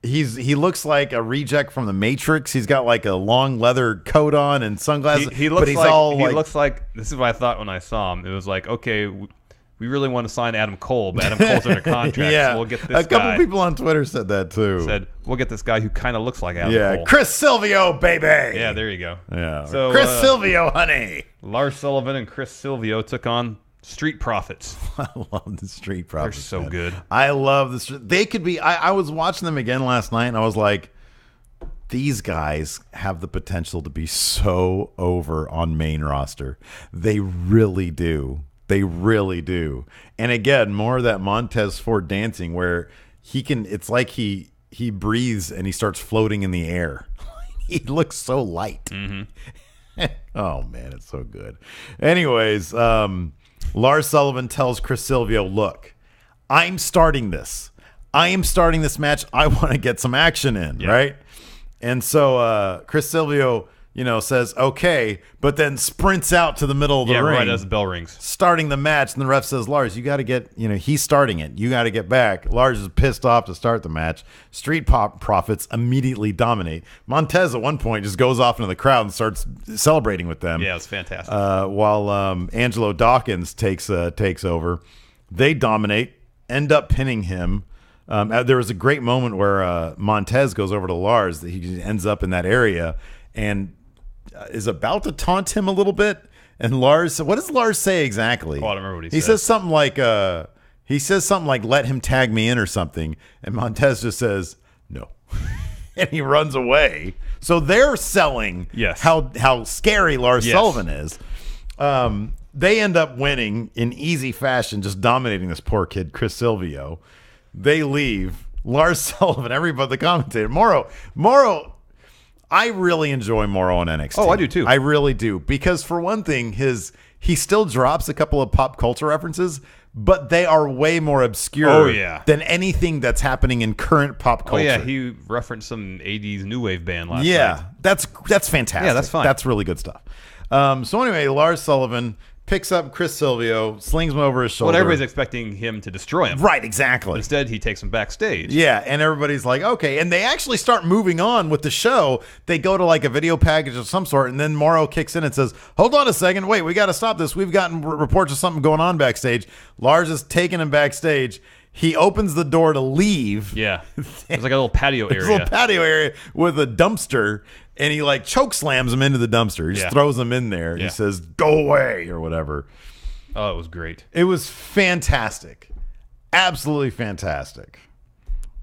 he looks like a reject from the Matrix. He's got like a long leather coat on and sunglasses. He looks like this is what I thought when I saw him. It was like, okay, we really want to sign Adam Cole, but Adam Cole's under contract, so we'll get this guy. A couple people on Twitter said that too. Said, we'll get this guy who kind of looks like Adam Cole. Chris Silvio, baby. Yeah, there you go. Yeah, so Chris Silvio, honey. Lars Sullivan and Chris Silvio took on Street Profits. I love the Street Profits. They're so good. I love the Street. They could be. I was watching them again last night, and I was like, these guys have the potential to be so over on main roster. They really do. They really do. And again, more of that Montez Ford dancing where it's like he breathes and he starts floating in the air. He looks so light. Oh, man, it's so good. Anyways, Lars Sullivan tells Chris Silvio, look, I'm starting this. I am starting this match. I want to get some action in, right? And so Chris Silvio, says, okay, but then sprints out to the middle of the ring. Right as the bell rings. Starting the match, and the ref says, Lars, you got to get, he's starting it. You got to get back. Lars is pissed off to start the match. Street Profits immediately dominate. Montez at one point just goes off into the crowd and starts celebrating with them. Yeah, it's fantastic. While Angelo Dawkins takes over. They dominate, end up pinning him. There was a great moment where Montez goes over to Lars. He ends up in that area and is about to taunt him a little bit. And Lars, what does Lars say exactly? Oh, I don't remember what he says. He says something like, let him tag me in or something. And Montez just says, no. And he runs away. So they're selling how scary Lars Sullivan is. They end up winning in easy fashion, just dominating this poor kid, Chris Silvio. They leave. Lars Sullivan, everybody, the commentator. Morrow, I really enjoy Morrow on NXT. Oh, I do too. I really do. Because for one thing, he still drops a couple of pop culture references, but they are way more obscure than anything that's happening in current pop culture. Oh, yeah. He referenced some 80s new wave band last night. Yeah, that's fantastic. Yeah, that's fine. That's really good stuff. So anyway, Lars Sullivan picks up Chris Silvio, slings him over his shoulder. Well, everybody's expecting him to destroy him. Right, exactly. Instead, he takes him backstage. Yeah, and everybody's like, okay. And they actually start moving on with the show. They go to like a video package of some sort, and then Morrow kicks in and says, hold on a second. Wait, we got to stop this. We've gotten reports of something going on backstage. Lars is taking him backstage. He opens the door to leave. Yeah. There's like a little patio area. There's a little patio area with a dumpster, and he like choke slams him into the dumpster. He just throws him in there. He says, go away, or whatever. Oh, it was great. It was fantastic. Absolutely fantastic.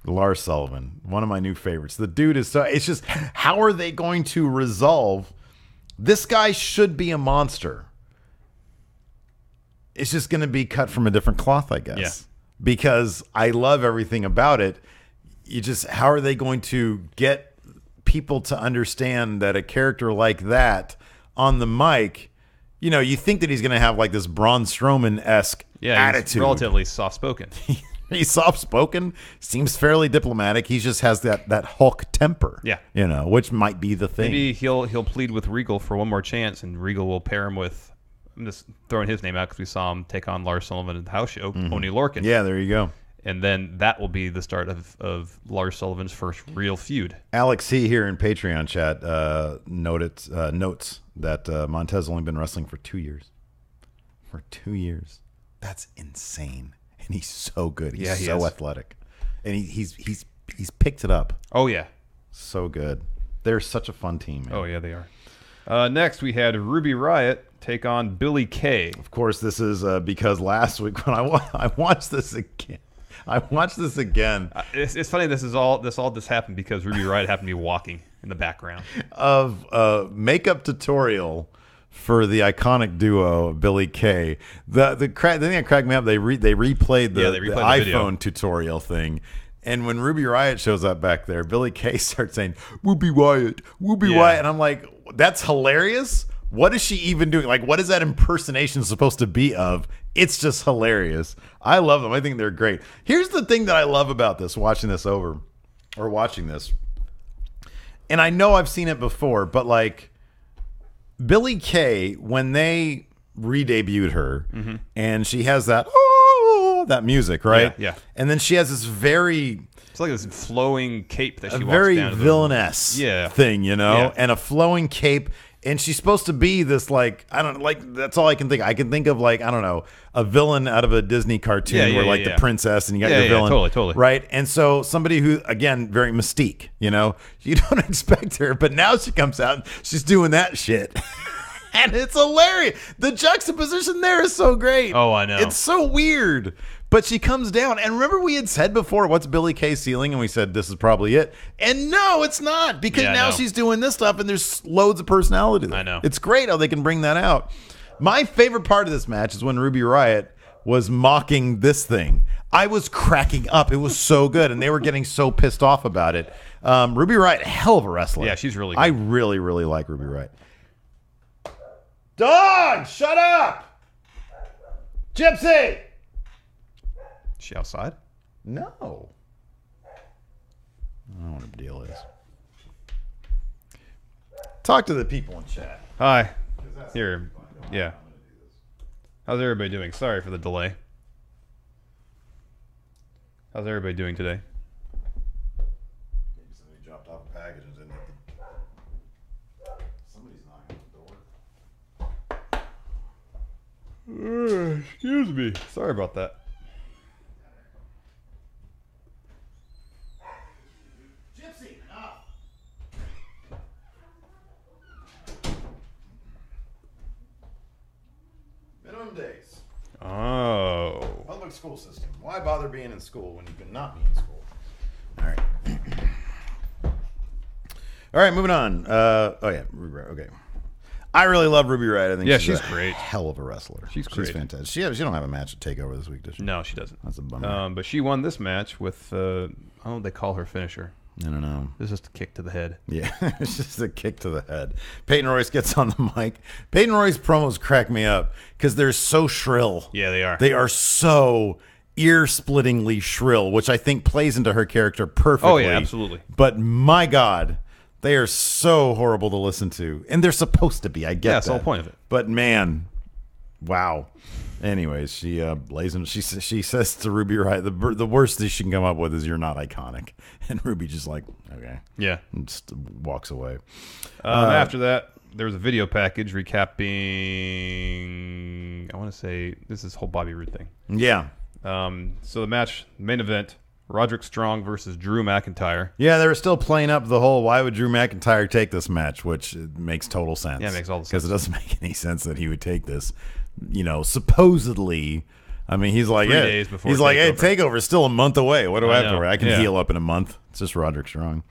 Lars Sullivan, one of my new favorites. The dude is so... It's just, how are they going to resolve... This guy should be a monster. It's just going to be cut from a different cloth, I guess. Yeah. Because I love everything about it. How are they going to get people to understand that a character like that on the mic, you think that he's going to have like this Braun Strowman-esque attitude. He's relatively soft-spoken. He's soft-spoken, seems fairly diplomatic. He just has that Hulk temper. Yeah. Which might be the thing. Maybe he'll plead with Regal for one more chance, and Regal will pair him with... I'm just throwing his name out because we saw him take on Lars Sullivan at the house show, Oney Lorcan. Yeah, there you go. And then that will be the start of Lars Sullivan's first real feud. Alex C. here in Patreon chat notes that Montez has only been wrestling for 2 years. For 2 years. That's insane. And he's so good. He's so athletic. And he's picked it up. Oh, yeah. So good. They're such a fun team, man. Oh, yeah, they are. Next, we had Ruby Riott take on Billy Kay. Of course, this is because last week when I watched this again. It's funny. This all happened because Ruby Riott happened to be walking in the background of makeup tutorial for the iconic duo Billy Kay. The thing that cracked me up, they replayed the iPhone tutorial thing. And when Ruby Riott shows up back there, Billy Kay starts saying, Ruby Riott. And I'm like, that's hilarious. What is she even doing? Like, what is that impersonation supposed to be of? It's just hilarious. I love them. I think they're great. Here's the thing that I love about this, watching this. And I know I've seen it before, but like Billy Kay, when they re-debuted her, and she has that music, right? Yeah. And then she has this it's like this flowing cape that she walks very down to villainous thing, and a flowing cape. And she's supposed to be this, like, I don't know, like, that's all I can think. I can think of, like, I don't know, a villain out of a Disney cartoon where, like, the princess and you got your villain. Totally. Right? And so somebody who, again, very mystique, you don't expect her. But now she comes out and she's doing that shit. And it's hilarious. The juxtaposition there is so great. Oh, I know. It's so weird. But she comes down, and remember we had said before, what's Billie Kay's ceiling? And we said, this is probably it. And no, it's not, because now she's doing this stuff, and there's loads of personality there. I know. It's great how they can bring that out. My favorite part of this match is when Ruby Riott was mocking this thing. I was cracking up. It was so good, and they were getting so pissed off about it. Ruby Riott, hell of a wrestler. Yeah, she's really good. I really, really like Ruby Riott. Dog, shut up! Gypsy! Is she outside? No. I don't know what her deal is. Talk to the people in chat. Hi. Here. Yeah. How's everybody doing? Sorry for the delay. How's everybody doing today? Maybe somebody dropped off a package and didn't hit the... Somebody's knocking on the door. Excuse me. Sorry about that. Gypsy, enough! Minimum days. Oh. Public school system. Why bother being in school when you can not be in school? All right. All right, moving on. Ruby Riott. Okay. I really love Ruby Riott. I think she's a great. Hell of a wrestler. She's great. fantastic. She don't have a match at TakeOver this week, does she? No, she doesn't. That's a bummer. But she won this match with, I don't know what they call her finisher. I don't know. It's just a kick to the head. Yeah, it's just a kick to the head. Peyton Royce gets on the mic. Peyton Royce promos crack me up because they're so shrill. Yeah, they are. They are so ear-splittingly shrill, which I think plays into her character perfectly. Oh, yeah, absolutely. But my God, they are so horrible to listen to. And they're supposed to be. I get that. That's the whole point of it. But man, wow. Anyways, she blazing. She says to Ruby Riott, the worst that she can come up with is "You're not iconic," and Ruby just like, okay, yeah, and just walks away. After that, there was a video package recapping. I want to say this is whole Bobby Roode thing. Yeah. So the match, main event, Roderick Strong versus Drew McIntyre. Yeah, they were still playing up the whole why would Drew McIntyre take this match, which makes total sense. Yeah, it makes all the sense. Because it doesn't make any sense that he would take this. You know, supposedly, I mean, he's like, 3 days before he's like, hey, TakeOver. TakeOver is still a month away. What do I have to know. worry? I can Yeah. heal up in a month. It's just Roderick Strong.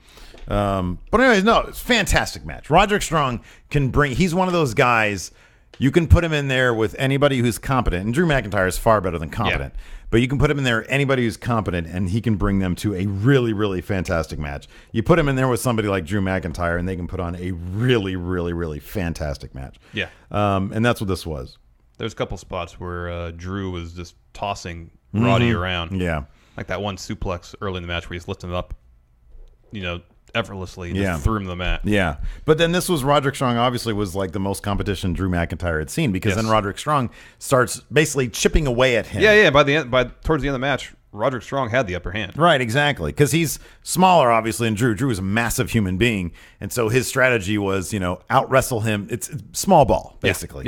But anyways, no, it's a fantastic match. Roderick Strong can bring. He's one of those guys. You can put him in there with anybody who's competent, and Drew McIntyre is far better than competent. Yeah. But you can put him in there, anybody who's competent, and he can bring them to a really, really fantastic match. You put him in there with somebody like Drew McIntyre, and they can put on a really, really, really fantastic match. Yeah. And that's what this was. There's a couple spots where Drew was just tossing Roddy around. Yeah. Like that one suplex early in the match where he's lifting him up, effortlessly and Yeah. just threw him to the mat. Yeah. But then this was Roderick Strong obviously was like the most competition Drew McIntyre had seen because then Roderick Strong starts basically chipping away at him. Yeah. Towards the end of the match, Roderick Strong had the upper hand. Right, exactly. Because he's smaller, obviously, than Drew. Drew is a massive human being. And so his strategy was, out wrestle him. It's small ball, basically,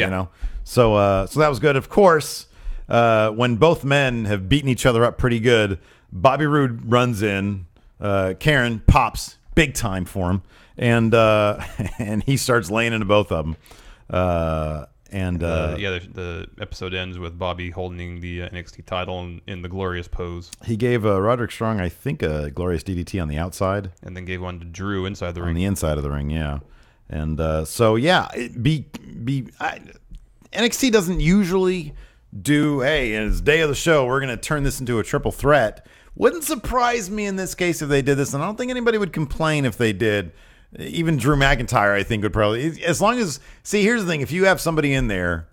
So that was good. Of course, when both men have beaten each other up pretty good, Bobby Roode runs in. Karen pops big time for him. And he starts laying into both of them. The episode ends with Bobby holding the NXT title in the glorious pose. He gave Roderick Strong, I think, a glorious DDT on the outside, and then gave one to Drew inside the ring. On the inside of the ring, yeah. And NXT doesn't usually do. Hey, it's day of the show. We're going to turn this into a triple threat. Wouldn't surprise me in this case if they did this, and I don't think anybody would complain if they did. Even Drew McIntyre, I think, would probably, as long as, see, here's the thing. If you have somebody in there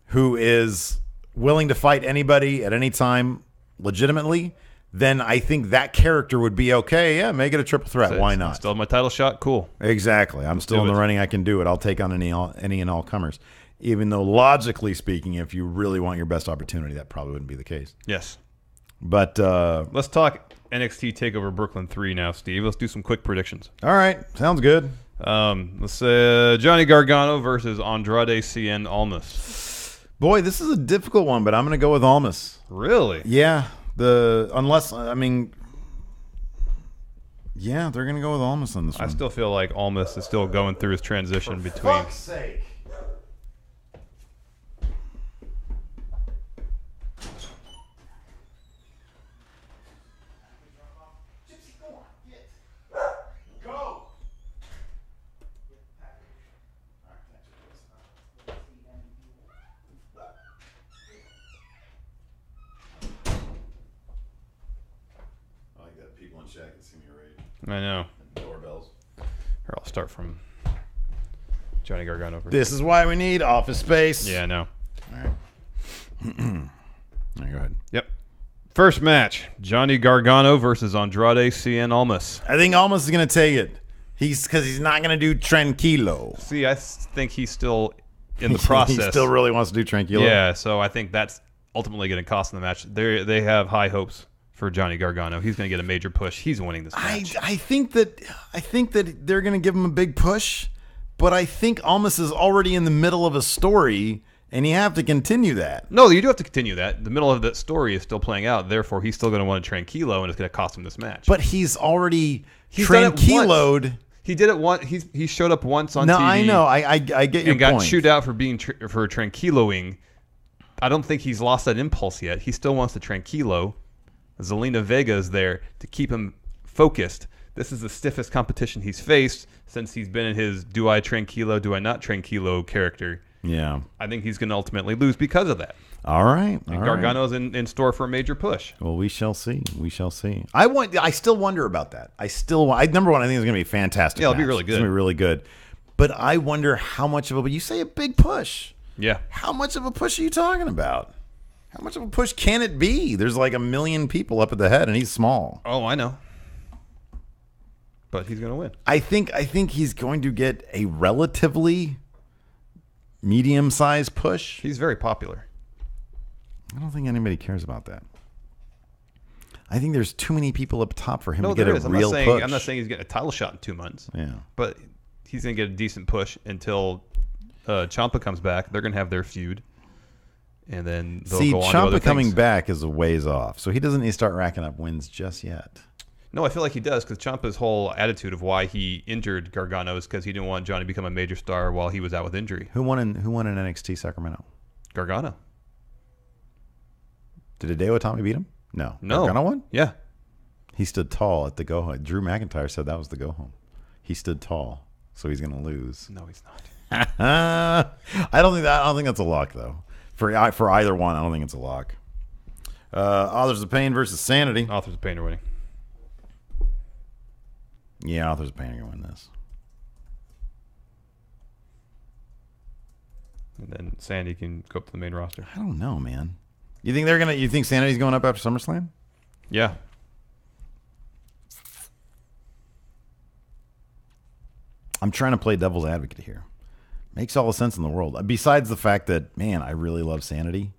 who is willing to fight anybody at any time legitimately, then I think that character would be okay. Yeah, make it a triple threat. So why not? Still have my title shot? Cool. Exactly. I'm still in the running. I can do it. I'll take on any and all comers. Even though logically speaking, if you really want your best opportunity, that probably wouldn't be the case. Yes. But let's talk NXT TakeOver Brooklyn 3 now, Steve. Let's do some quick predictions. All right. Sounds good. Let's say Johnny Gargano versus Andrade Cien Almas. Boy, this is a difficult one, but I'm going to go with Almas. Really? Yeah. Yeah, they're going to go with Almas on this one. I still feel like Almas is still going through his transition For between. fuck's sake. One check and see me rage. I know. Doorbells. Here, I'll start from Johnny Gargano. This is why we need office space. Yeah, I know. All right. All right, go ahead. Yep. First match, Johnny Gargano versus Andrade Cien Almas. I think Almas is going to take it. Because he's not going to do Tranquilo. See, I think he's still in the process. He still really wants to do Tranquilo. Yeah, so I think that's ultimately going to cost him the match. They have high hopes for Johnny Gargano. He's going to get a major push. He's winning this match. I think that they're going to give him a big push, but I think Almas is already in the middle of a story, and you have to continue that. No, you do have to continue that. The middle of that story is still playing out. Therefore, he's still going to want a Tranquilo, and it's going to cost him this match. But he's already Tranquilo'd. He did it once. He showed up once on TV. No, I know. I get your point. And got chewed out for being for Tranquiloing. I don't think he's lost that impulse yet. He still wants to Tranquilo. Zelina Vega is there to keep him focused. This is the stiffest competition he's faced since he's been in his do I Tranquilo, do I not Tranquilo character. Yeah. I think he's going to ultimately lose because of that. All right. And Gargano's in store for a major push. Well, we shall see. We shall see. I still wonder about that. Number one, I think it's going to be fantastic. Yeah, it'll be really good. It's going to be really good. But I wonder how much of a. But you say a big push. Yeah. How much of a push are you talking about? How much of a push can it be? There's like 1 million people up at the head, and he's small. Oh, I know. But he's going to win. I think he's going to get a relatively medium-sized push. He's very popular. I don't think anybody cares about that. I think there's too many people up top for him to get a real push. I'm not saying he's getting a title shot in 2 months. Yeah. But he's going to get a decent push until Ciampa comes back. They're going to have their feud. And then they'll go on to other Ciampa coming things. back is a ways off. So he doesn't need to start racking up wins just yet. No, I feel like he does because Ciampa's whole attitude of why he injured Gargano is because he didn't want Johnny to become a major star while he was out with injury. Who won in NXT Sacramento? Gargano. Did Hideo Itami beat him? No. No. Gargano won? Yeah. He stood tall at the go home. Drew McIntyre said that was the go home. He stood tall, so he's going to lose. No, he's not. I don't think that's a lock though. For either one, I don't think it's a lock. Authors of Pain versus Sanity. Authors of Pain are winning. Yeah, Authors of Pain are going to win this. And then Sandy can go up to the main roster. I don't know, man. You think Sanity's going up after SummerSlam? Yeah. I'm trying to play devil's advocate here. Makes all the sense in the world. Besides the fact that, man, I really love Sanity,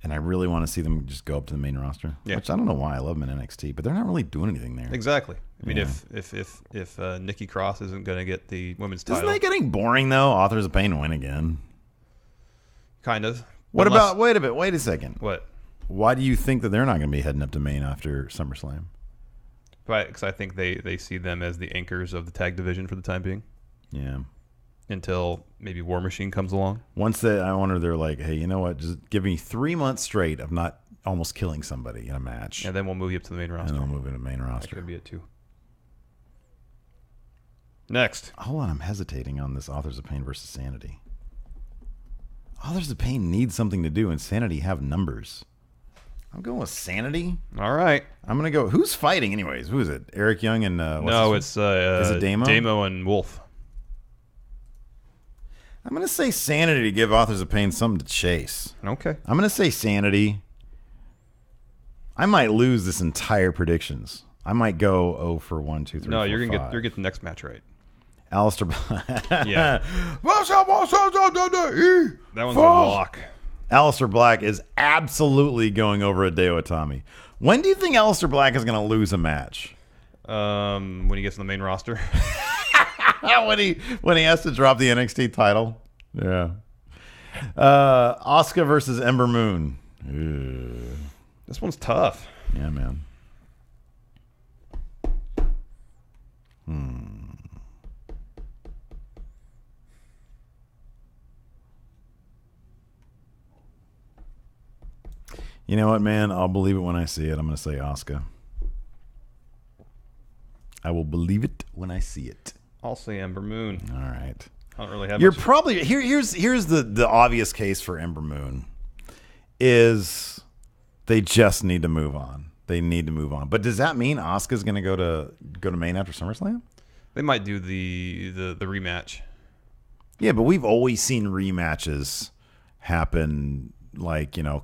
and I really want to see them just go up to the main roster. Yeah. Which I don't know why I love them in NXT, but they're not really doing anything there. Exactly. I mean, Yeah. if Nikki Cross isn't going to get the women's title, Isn't that getting boring though? Authors of Pain win again. kind of. What Unless- about? Wait a second. what? Why do you think that they're not going to be heading up to main after SummerSlam? Because I think they see them as the anchors of the tag division for the time being Yeah. until maybe War Machine comes along. Once I wonder, they're like, hey, you know what? Just give me 3 months straight of not almost killing somebody in a match, And then we'll move you up to the main and roster. then we'll move into main That roster. could be it too. Next. Hold on, I'm hesitating on this Authors of Pain versus Sanity. Authors of Pain need something to do, and Sanity have numbers. I'm going with Sanity. All right. I'm going to go. Who's fighting, anyways? Who is it? Eric Young and No, it's Is it Damo? Damo and Wolf. I'm going to say Sanity to give Authors of Pain something to chase. Okay. I'm going to say Sanity. I might lose this entire predictions. I might go 0 for 1, 2, 3. No, 4, you're gonna 5. get the next match right. Alistair. Yeah. That one's a lock. Alistair Black is absolutely going over Hideo Itami. When do you think Alistair Black is going to lose a match? When he gets on the main roster. when he has to drop the NXT title. Yeah. Asuka versus Ember Moon. Ew. This one's tough. Yeah, man. You know what, man? I'll believe it when I see it. I'm going to say Asuka. I will believe it when I see it. I'll say Ember Moon. All right. I don't really have You're much. probably here's the obvious case for Ember Moon is they just need to move on. They need to move on. But does that mean Asuka's going to go to Maine after SummerSlam? They might do the rematch. Yeah, but we've always seen rematches happen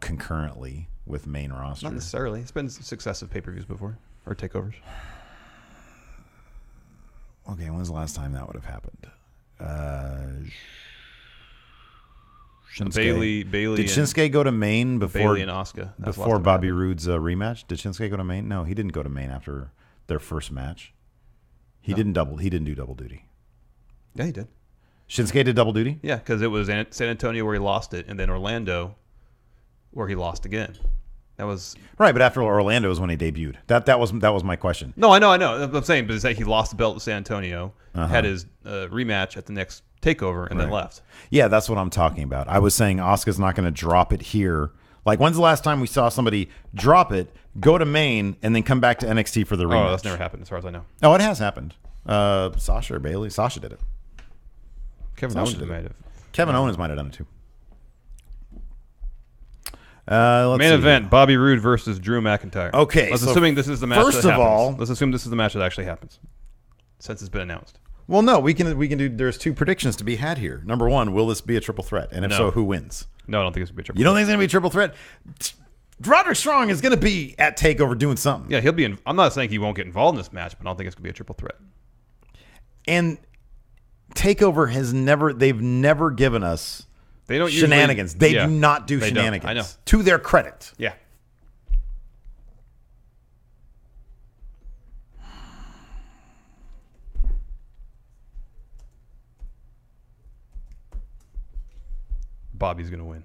concurrently with main roster. Not necessarily. It's been successive pay-per-views before or takeovers. Okay, when's the last time that would have happened? Shinsuke. Bailey. Did Shinsuke go to Maine before Bailey and Asuka before Bobby Roode's rematch? Did Shinsuke go to Maine? No, he didn't go to Maine after their first match. He didn't do double duty. Yeah, he did. Shinsuke did double duty? Yeah, because it was San Antonio where he lost it, and then Orlando where he lost again. That was right, but after Orlando was when he debuted. That was my question. No, I know. I'm saying, but it's like he lost the belt to San Antonio, had his rematch at the next takeover, and then left. Yeah, that's what I'm talking about. I was saying Asuka's not going to drop it here. Like, when's the last time we saw somebody drop it, go to Maine, and then come back to NXT for the rematch? Oh, that's never happened, as far as I know. Oh, it has happened. Sasha or Bailey? Sasha did it. Kevin Owens might have. Kevin Owens might have done it too. Main event: Bobby Roode versus Drew McIntyre. Okay, let's assuming this is the match. First of all, let's assume this is the match that actually happens, since it's been announced. Well, no, we can do. There's two predictions to be had here. Number one, will this be a triple threat? And if so, who wins? No, I don't think it's gonna be a triple. You don't think it's gonna be a triple threat? Roderick Strong is gonna be at Takeover doing something. Yeah, he'll be. I'm not saying he won't get involved in this match, but I don't think it's gonna be a triple threat. And Takeover has never. They've never given us. They don't shenanigans. They do not do shenanigans. I know. To their credit. Yeah. Bobby's going to win.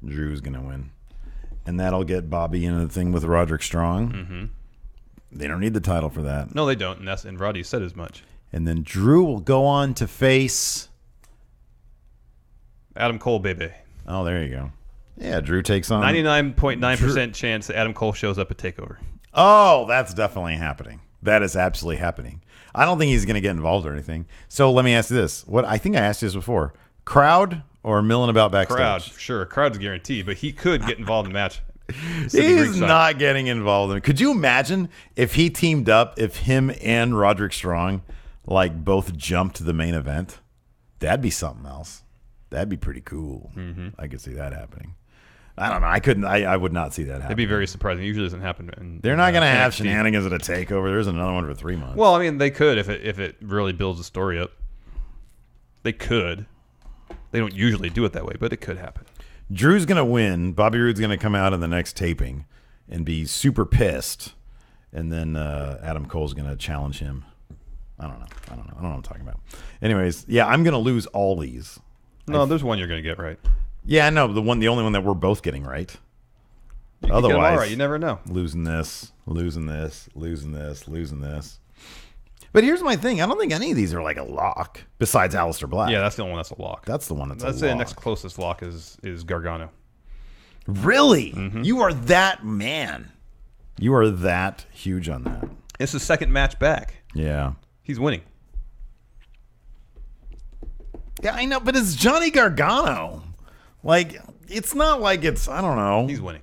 Drew's going to win. And that'll get Bobby into the thing with Roderick Strong. Mm-hmm. They don't need the title for that. No, they don't. And Roddy said as much. And then Drew will go on to face Adam Cole, baby. Oh, there you go. Yeah, Drew takes on 99.9% chance that Adam Cole shows up at TakeOver. Oh, that's definitely happening. That is absolutely happening. I don't think he's going to get involved or anything. So let me ask you this. What I think I asked you this before. Crowd or milling about backstage? Crowd, sure. Crowd's guaranteed, but he could get involved in the match. He's not getting involved in it. Could you imagine if he teamed up, if him and Roderick Strong both jumped to the main event? That'd be something else. That'd be pretty cool. Mm-hmm. I could see that happening. I don't know. I would not see that happen. It'd be very surprising. It usually doesn't happen. They're not going to have shenanigans at a takeover. There's another one for 3 months. Well, I mean, they could if it really builds the story up. They could. They don't usually do it that way, but it could happen. Drew's going to win. Bobby Roode's going to come out in the next taping and be super pissed. And then Adam Cole's going to challenge him. I don't know. I don't know what I'm talking about. Anyways, yeah, I'm going to lose all these. No, there's one you're going to get right. Yeah, I know. The only one that we're both getting right. You Otherwise, get them all right. You never know. Losing this, losing this, losing this, losing this. But here's my thing. I don't think any of these are a lock besides Aleister Black. Yeah, that's the only one that's a lock. That's the one that's a lock. The next closest lock is Gargano. Really? Mm-hmm. You are that man. You are that huge on that. It's his second match back. Yeah. He's winning. Yeah, I know, but it's Johnny Gargano. It's not like it's, I don't know. He's winning.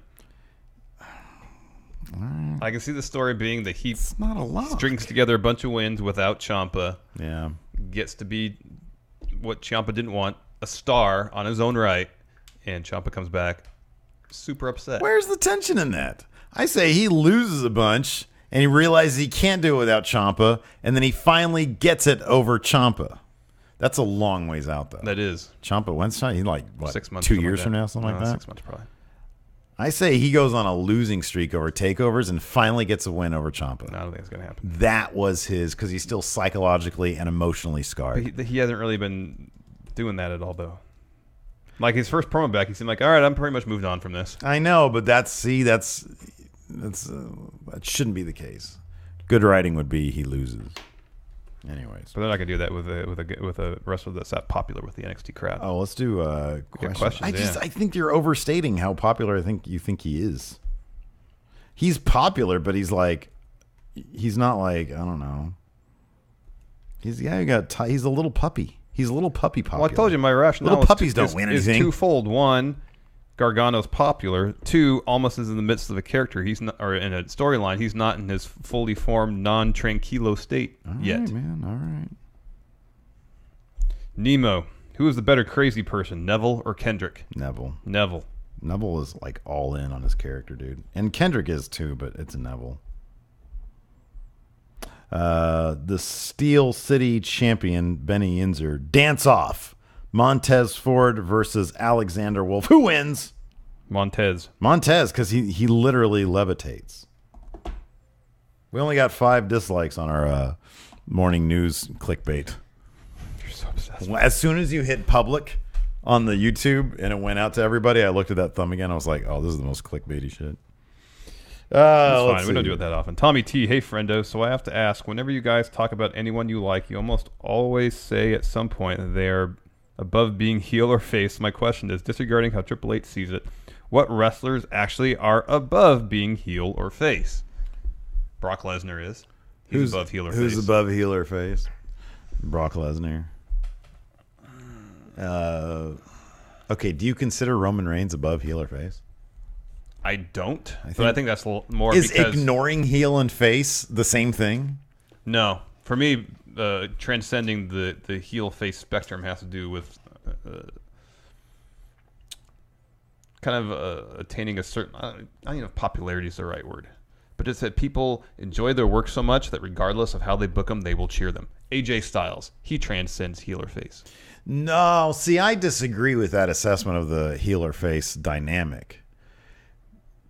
I can see the story being that he it's not a lot. Strings together a bunch of wins without Ciampa. Yeah. Gets to be what Ciampa didn't want, a star on his own right, and Ciampa comes back super upset. Where's the tension in that? I say he loses a bunch, and he realizes he can't do it without Ciampa, and then he finally gets it over Ciampa. That's a long ways out, though. That is. Ciampa, when's he 6 months, 2 years from now, something like that? 6 months, probably. I say he goes on a losing streak over takeovers and finally gets a win over Ciampa. No, I don't think it's going to happen. That was his, because he's still psychologically and emotionally scarred. But he hasn't really been doing that at all, though. Like his first promo back, he seemed like, all right, I'm pretty much moved on from this. I know, but that shouldn't be the case. Good writing would be he loses. Anyways, but they're not gonna do that with a wrestler that's that popular with the NXT crowd. Oh, let's do questions. I think you're overstating how popular you think he is. He's popular, but he's not I don't know. He's the guy who he's a little puppy. He's a little puppy popular. Well, I told you my rationale. Little puppies don't win anything. It's twofold. One, Gargano's popular. 2, Almas is in the midst of a character. He's not, or in a storyline. He's not in his fully formed non-tranquilo state yet. All right, man. All right. Nemo. Who is the better crazy person, Neville or Kendrick? Neville. Neville. Neville is like all in on his character, dude. And Kendrick is too, but it's Neville. The Steel City champion, Benny Inzer. Dance off. Montez Ford versus Alexander Wolf. Who wins? Montez, because he literally levitates. We only got 5 dislikes on our morning news clickbait. you're so obsessed. As soon as you hit public on the YouTube and it went out to everybody, I looked at that thumb again. I was like, oh, this is the most clickbaity shit. That's fine. We don't do it that often. Tommy T, hey friendo. So I have to ask, whenever you guys talk about anyone you like, you almost always say at some point that they're above being heel or face. My question is, disregarding how Triple H sees it, what wrestlers actually are above being heel or face? Brock Lesnar is. He's above heel or face. Who's above heel or face? Brock Lesnar. Okay, do you consider Roman Reigns above heel or face? I don't, but I think that's more is because... Is ignoring heel and face the same thing? No. For me, transcending the heel-face spectrum has to do with kind of attaining a certain... I don't know if popularity is the right word, but it's that people enjoy their work so much that regardless of how they book them, they will cheer them. AJ Styles, he transcends heel or face. No, see, I disagree with that assessment of the heel or face dynamic.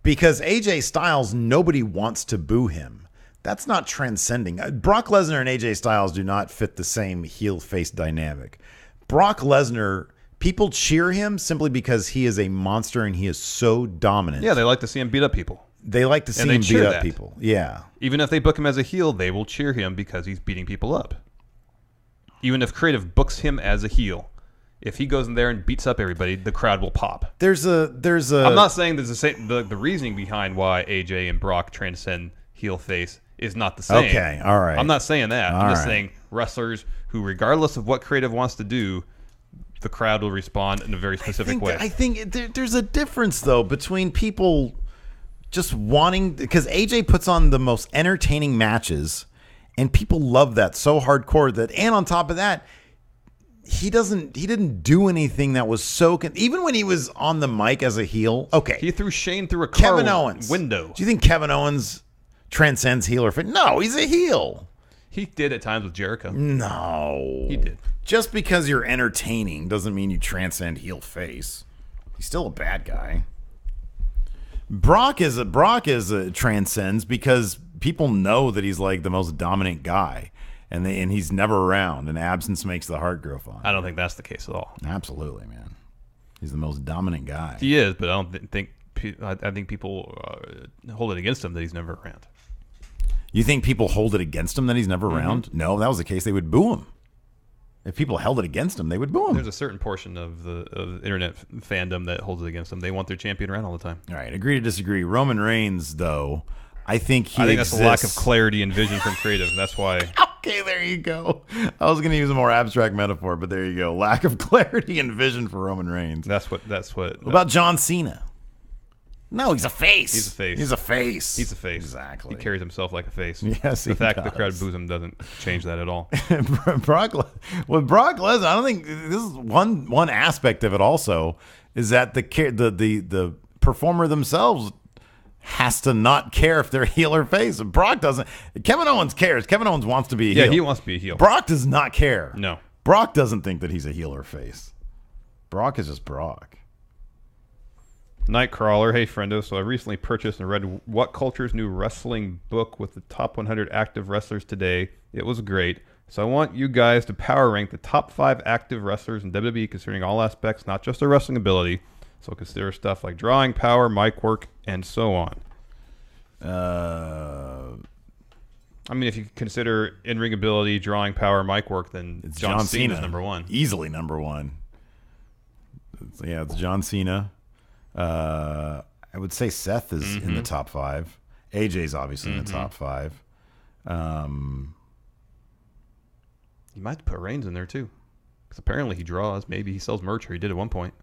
Because AJ Styles, nobody wants to boo him. That's not transcending. Brock Lesnar and AJ Styles do not fit the same heel-face dynamic. Brock Lesnar, people cheer him simply because he is a monster and he is so dominant. Yeah, they like to see him beat up people. They like to see him beat up people. Yeah. Even if they book him as a heel, they will cheer him because he's beating people up. Even if creative books him as a heel, if he goes in there and beats up everybody, the crowd will pop. There's a. I'm not saying there's the reasoning behind why AJ and Brock transcend heel face is not the same. Okay, all right. I'm not saying that. I'm just right. saying wrestlers who, regardless of what creative wants to do, the crowd will respond in a very specific way. I think there's a difference though between people just wanting, because AJ puts on the most entertaining matches, and people love that so hardcore that, and on top of that, he didn't do anything that was so even when he was on the mic as a heel. Okay, he threw Shane through a car Kevin Owens window. Do you think Kevin Owens transcends heel or face? No, he's a heel. He did at times with Jericho. No, he did. Just because you're entertaining doesn't mean you transcend heel face. He's still a bad guy. Brock transcends because people know that he's like the most dominant guy. And he's never around, and absence makes the heart grow fond. I don't think that's the case at all. Absolutely, man. He's the most dominant guy. He is, but I don't think. I think people hold it against him that he's never around. You think people hold it against him that he's never around? No, if that was the case, they would boo him. If people held it against him, they would boo him. There's a certain portion of the internet fandom that holds it against them. They want their champion around all the time. All right, agree to disagree. Roman Reigns, though, I think that's a lack of clarity and vision from creative. That's why. Okay, there you go. I was going to use a more abstract metaphor, but there you go. Lack of clarity and vision for Roman Reigns. That's what. What about John Cena? No, he's a face. He's a face. He's a face. He's a face. Exactly. He carries himself like a face. Yes, the fact that the crowd boos him doesn't change that at all. With Brock Lesnar, I don't think this is one aspect of it. Also, is that the performer themselves has to not care if they're heel or face. Brock doesn't. Kevin Owens cares. Kevin Owens wants to be a heel. Yeah, he wants to be a heel. Brock does not care. No. Brock doesn't think that he's a heel or face. Brock is just Brock. Nightcrawler, hey friendo. So I recently purchased and read What Culture's new wrestling book with the top 100 active wrestlers today. It was great. So I want you guys to power rank the top 5 active wrestlers in WWE considering all aspects, not just their wrestling ability. So consider stuff like drawing power, mic work, and so on. I mean, if you consider in-ring ability, drawing power, mic work, then it's John Cena is number one. Easily number one. It's John Cena. I would say Seth is in the top 5. AJ's obviously in the top 5. You might put Reigns in there too, because apparently he draws. Maybe he sells merch, or he did at one point.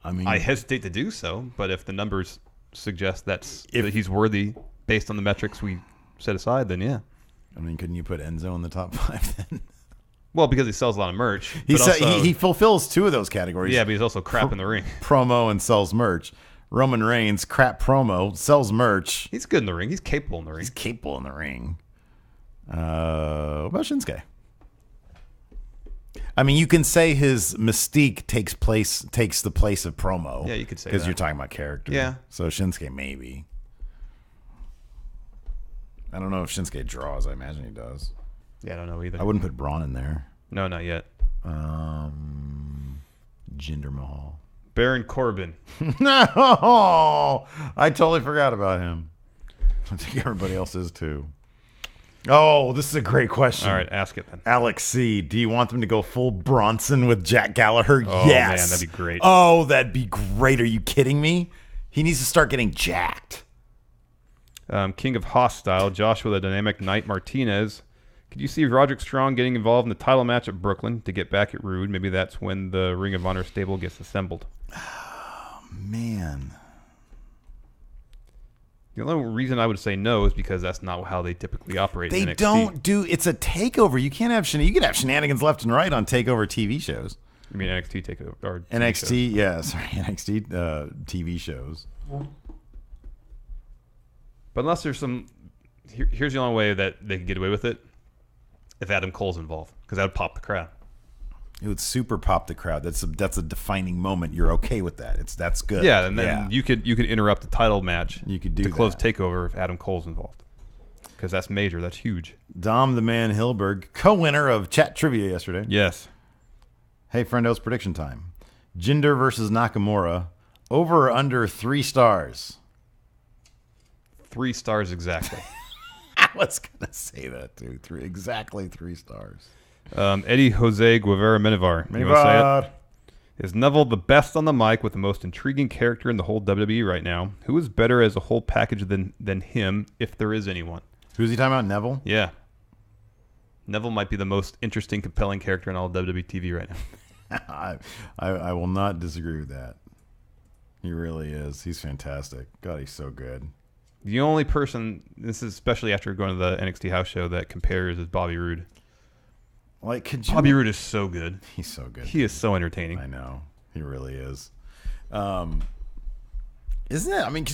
I mean, I hesitate to do so, but if the numbers suggest that he's worthy based on the metrics we set aside, then yeah. I mean, couldn't you put Enzo in the top 5 then? Well, because he sells a lot of merch. He fulfills 2 of those categories. Yeah, but he's also crap in the ring. Promo and sells merch. Roman Reigns, crap promo, sells merch. He's good in the ring. He's capable in the ring. He's capable in the ring. What about Shinsuke? I mean, you can say his mystique takes the place of promo. Yeah, you could say that. Because you're talking about character. Yeah. So Shinsuke, maybe. I don't know if Shinsuke draws. I imagine he does. Yeah, I don't know either. I wouldn't put Braun in there. No, not yet. Jinder Mahal. Baron Corbin. No, I totally forgot about him. I think everybody else is too. Oh, this is a great question. All right, ask it then. Alex C., do you want them to go full Bronson with Jack Gallagher? Oh, yes. man, that'd be great. Oh, that'd be great. Are you kidding me? He needs to start getting jacked. King of Hostile, Joshua the Dynamic Knight Martinez. Could you see Roderick Strong getting involved in the title match at Brooklyn to get back at Rude? Maybe that's when the Ring of Honor stable gets assembled. Oh, man. The only reason I would say no is because that's not how they typically operate in NXT. They don't do... It's a takeover. You can't have... You can have shenanigans left and right on takeover TV shows. I mean NXT takeover. Or NXT, shows. Yeah. Sorry, NXT TV shows. But unless there's some... Here's the only way that they could get away with it. If Adam Cole's involved, because that would pop the crowd. It would super pop the crowd. That's a defining moment. You're okay with that. That's good. Yeah, and then you could interrupt the title match. You could do to close takeover if Adam Cole's involved, because that's major. That's huge. Dom the Man Hilberg, co-winner of Chat Trivia yesterday. Yes. Hey, friendos, prediction time. Jinder versus Nakamura. Over or under 3 stars? 3 stars exactly. I was gonna say that too. Exactly 3 stars. Eddie Jose Guevara Menivar. You want to say it? Is Neville the best on the mic with the most intriguing character in the whole WWE right now? Who is better as a whole package than him, if there is anyone? Who's he talking about? Neville? Yeah. Neville might be the most interesting, compelling character in all WWE TV right now. I will not disagree with that. He really is. He's fantastic. God, he's so good. The only person, this is especially after going to the NXT house show, that compares is Bobby Roode. Like, Bobby Roode is so good. He's so good. He is so entertaining. I know. He really is. Isn't it? I mean,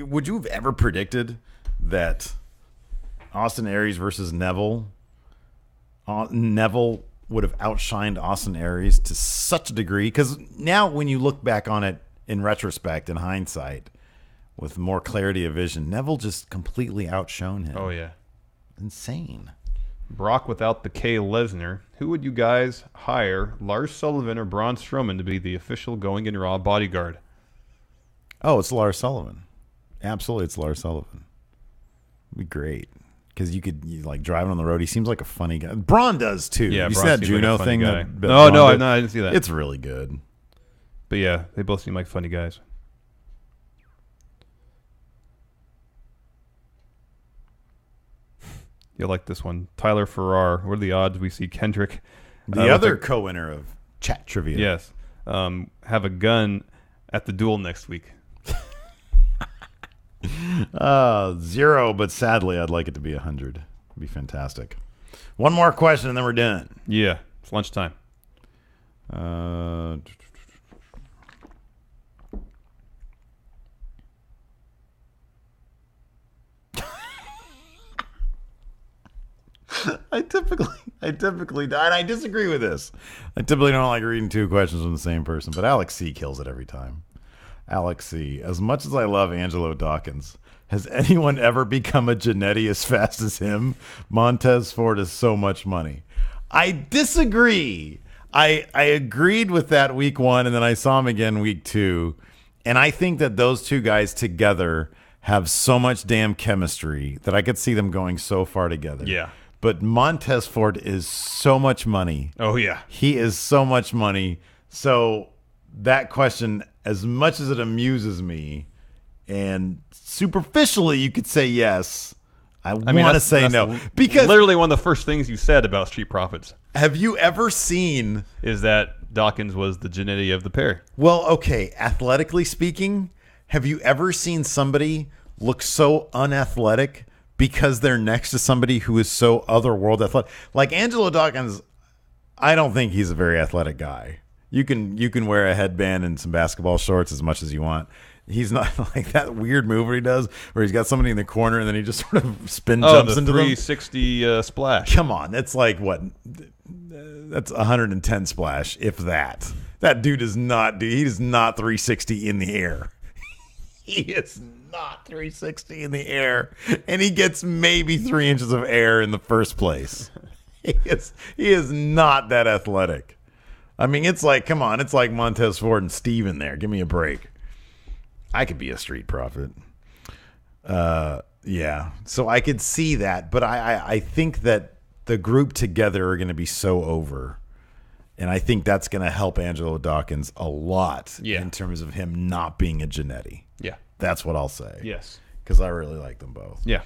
would you have ever predicted that Austin Aries versus Neville, Neville would have outshined Austin Aries to such a degree? Because now when you look back on it in retrospect, in hindsight, with more clarity of vision, Neville just completely outshone him. Oh, yeah. Insane. Brock without the K. Lesnar. Who would you guys hire, Lars Sullivan or Braun Strowman, to be the official Going in Raw bodyguard? Oh, it's Lars Sullivan. Absolutely, it's Lars Sullivan. It'd be great. Because you like driving on the road. He seems like a funny guy. Braun does too. Yeah, you Braun see that seems Juno like a funny thing? guy. No, I didn't see that. It's really good. But yeah, they both seem like funny guys. You'll like this one. Tyler Farrar. What are the odds we see Kendrick, the other co-winner of Chat Trivia? Yes. Have a gun at the duel next week? 0, but sadly, I'd like it to be 100. It'd be fantastic. One more question, and then we're done. Yeah, it's lunchtime. I typically, and I disagree with this. I typically don't like reading 2 questions from the same person, but Alex C kills it every time. Alex C, as much as I love Angelo Dawkins, has anyone ever become a Genetti as fast as him? Montez Ford has so much money. I disagree. I agreed with that week 1, and then I saw him again week 2, and I think that those 2 guys together have so much damn chemistry that I could see them going so far together. Yeah. But Montez Ford is so much money. Oh, yeah. He is so much money. So that question, as much as it amuses me, and superficially you could say yes, I want to say no. Because literally one of the first things you said about Street Profits have you ever seen... is that Dawkins was the Genetti of the pair. Well, okay, athletically speaking, have you ever seen somebody look so unathletic because they're next to somebody who is so otherworld athletic? Like Angelo Dawkins, I don't think he's a very athletic guy. You can wear a headband and some basketball shorts as much as you want. He's not like that weird move where he does, where he's got somebody in the corner and then he just sort of spin jumps into them. 360 splash. Come on, that's like what? That's 110 splash, if that. That dude is not. He is not 360 in the air. He is not 360 in the air, and he gets maybe 3 inches of air in the first place. He is not that athletic. I mean, it's like, come on, it's like Montez Ford and Steve in there. Give me a break. I could be a Street Profit. Yeah. So I could see that, but I think that the group together are going to be so over. And I think that's going to help Angelo Dawkins a lot in terms of him not being a Genetti. Yeah. That's what I'll say. Yes. Because I really like them both. Yeah.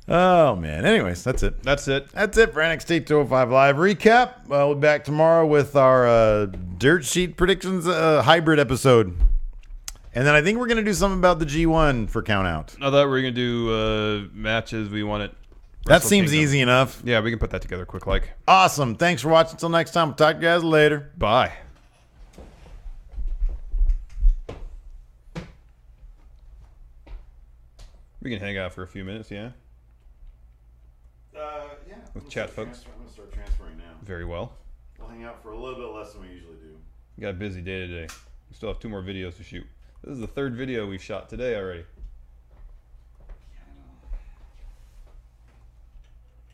Oh, man. Anyways, that's it. That's it. That's it for NXT 205 Live recap. We'll be back tomorrow with our Dirt Sheet Predictions hybrid episode. And then I think we're going to do something about the G1 for Count Out. I thought we were going to do matches we want it. That seems easy enough. Yeah, we can put that together quick like. Awesome. Thanks for watching. Until next time, we'll talk to you guys later. Bye. We can hang out for a few minutes, yeah? Yeah. With chat folks. I'm going to start transferring now. Very well. We'll hang out for a little bit less than we usually do. We got a busy day today. We still have 2 more videos to shoot. This is the 3rd video we've shot today already.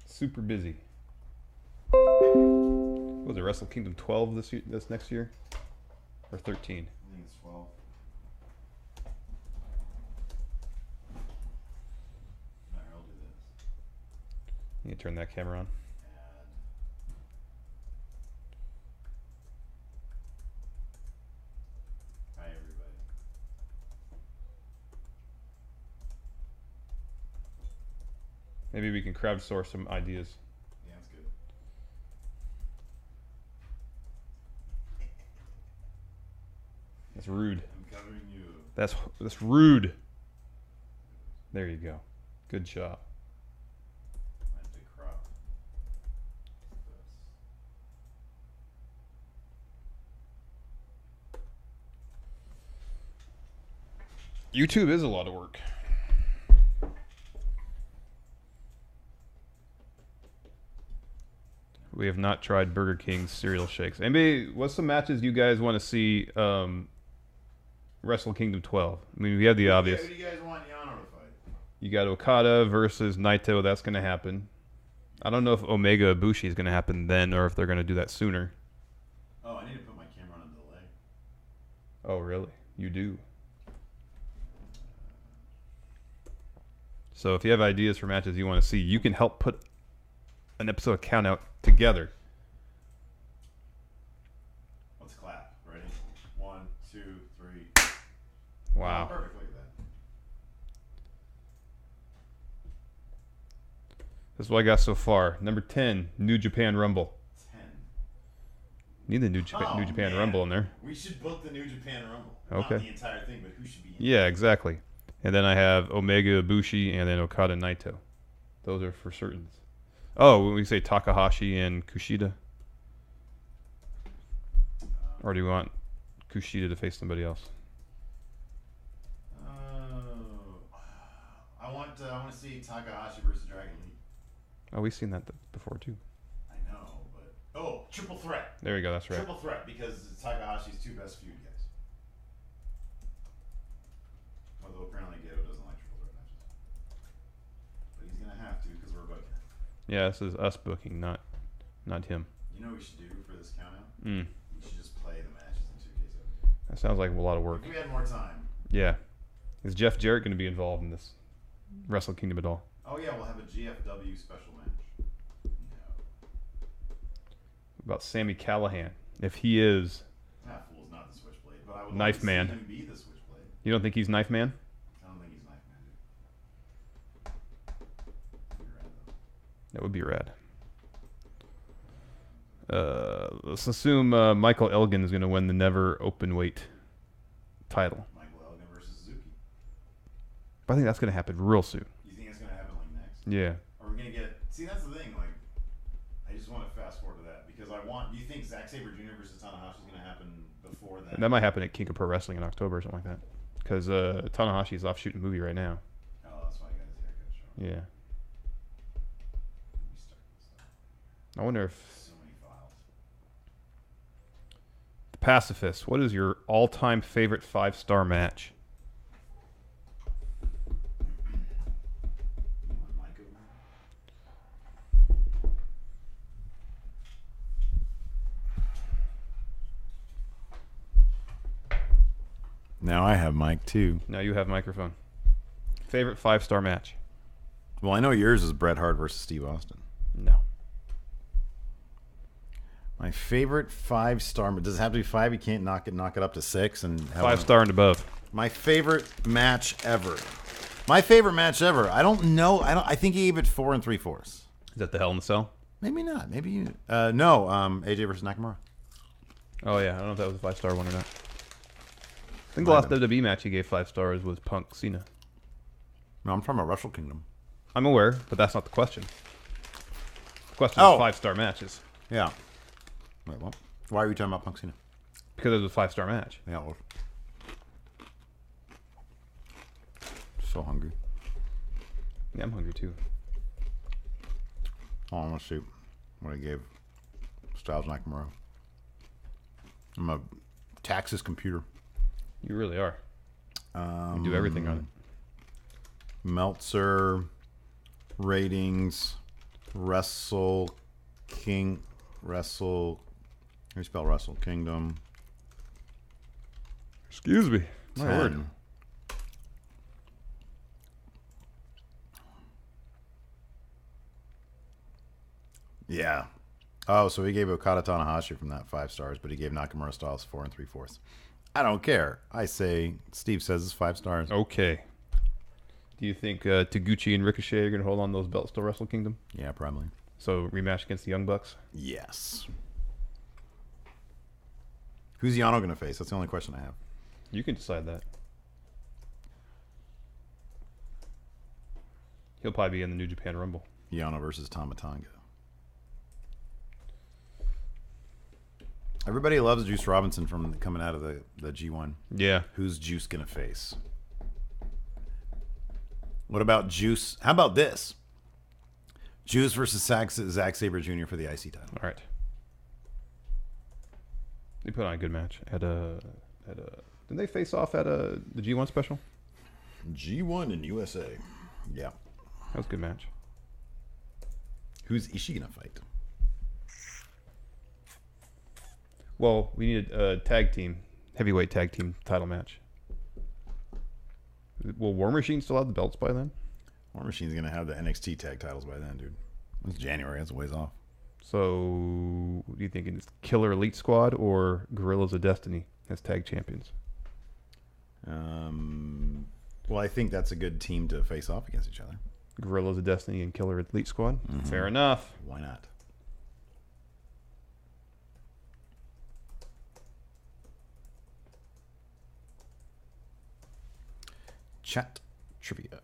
Super busy. What was it, Wrestle Kingdom 12 this next year? Or 13? I think it's 12. All right, I'll do this. You can turn that camera on. Hi, everybody. Maybe we can crowdsource some ideas. Yeah, that's good. That's rude. I'm covering you. That's rude. There you go. Good job. I have to crop this. YouTube is a lot of work. We have not tried Burger King's cereal shakes. Anybody, what's some matches you guys want to see Wrestle Kingdom 12? I mean, we have the obvious. Who do you guys want Yano to fight? You got Okada versus Naito. That's going to happen. I don't know if Omega Ibushi is going to happen then or if they're going to do that sooner. Oh, I need to put my camera on a delay. Oh, really? You do? So if you have ideas for matches you want to see, you can help put an episode of Count Out together. Let's clap. Ready? 1, 2, 3. Wow. Oh, perfect. Look at that. This is what I got so far. Number 10, New Japan Rumble. 10. Need the New Japan Rumble in there. We should book the New Japan Rumble. Okay. Not the entire thing, but who should be in it? Yeah, exactly. And then I have Omega Ibushi and then Okada Naito. Those are for certain. Oh, when we say Takahashi and Kushida? Or do you want Kushida to face somebody else? I want to see Takahashi versus Dragon Lee. Oh, we've seen that before too. I know, but triple threat. There you go. That's right. Triple threat because Takahashi's 2 best feud guys. Although apparently Gato doesn't like triple threat matches, but he's gonna have to because we're booking. Yeah, this is us booking, not him. You know what we should do for this count out? Mm. We should just play the matches in 2K17. That sounds like a lot of work. If we had more time. Yeah. Is Jeff Jarrett going to be involved in this Wrestle Kingdom at all? Oh yeah, we'll have a GFW special match. No. About Sami Callihan, if he is That fool's not the Switchblade, but I would Knife like to Man. see him be the Switchblade. You don't think he's Knife Man? I don't think he's Knife Man, dude. That would be rad. Let's assume Michael Elgin is going to win the never open weight title. Michael Elgin versus Suzuki. But I think that's going to happen real soon. You think it's going to happen like next? Yeah. Are we going to get? See, that's the thing. Like, I just want to fast forward to that because I want. Do you think Zack Sabre Jr. versus Tanahashi is going to happen before that? And that might happen at King of Pro Wrestling in October or something like that. Because Tanahashi's off shooting a movie right now. Oh, that's why I got his haircut show. Yeah. Let me start this stuff. I wonder if So many files. the Pacifist. What is your all-time favorite 5-star match? You want Mike over there? Now I have Mike too. Now you have microphone. Favorite 5-star match? Well, I know yours is Bret Hart versus Steve Austin. No. My favorite 5-star. Does it have to be 5? You can't knock it up to 6 and have 5-star and above. My favorite match ever. My favorite match ever. I don't know. I think he gave it 4 3/4. Is that the Hell in the Cell? Maybe not. Maybe you. No. AJ versus Nakamura. Oh yeah, I don't know if that was a 5-star one or not. I think the last WWE match he gave 5 stars was Punk Cena. No, I'm talking about Wrestle Kingdom. I'm aware, but that's not the question. The question is 5-star matches. Yeah. Wait, what? Why are we talking about Punk Cena? Because it was a 5-star match. Yeah. Well, so hungry. Yeah, I'm hungry too. Hold on, let's see what I gave Styles Nakamura. I'm a tax his computer. You really are. You do everything on it. Meltzer ratings, Wrestle King, Wrestle. How do you spell Wrestle Kingdom? Excuse me. My 10. word. Yeah. Oh, so he gave Okada Tanahashi from that 5 stars, but he gave Nakamura Styles 4 3/4. I don't care. I say Steve says it's 5 stars. Okay. Do you think Taguchi and Ricochet are going to hold on those belts to Wrestle Kingdom? Yeah, probably. So rematch against the Young Bucks? Yes. Who's Yano going to face? That's the only question I have. You can decide that. He'll probably be in the New Japan Rumble. Yano versus Tama Tonga. Everybody loves Juice Robinson from coming out of the G1. Yeah. Who's Juice going to face? What about Juice? How about this? Juice versus Zack Sabre Jr. for the IC title. All right. They put on a good match didn't they face off at the G1 special? G1 in USA. Yeah. That was a good match. Who's Ishii going to fight? Well, we need a heavyweight tag team title match. Will War Machine still have the belts by then? War Machine's going to have the NXT tag titles by then, dude. It's January. That's a ways off. So, what do you think? It's Killer Elite Squad or Guerrillas of Destiny as tag champions? Well, I think that's a good team to face off against each other. Guerrillas of Destiny and Killer Elite Squad? Mm-hmm. Fair enough. Why not? Chat trivia.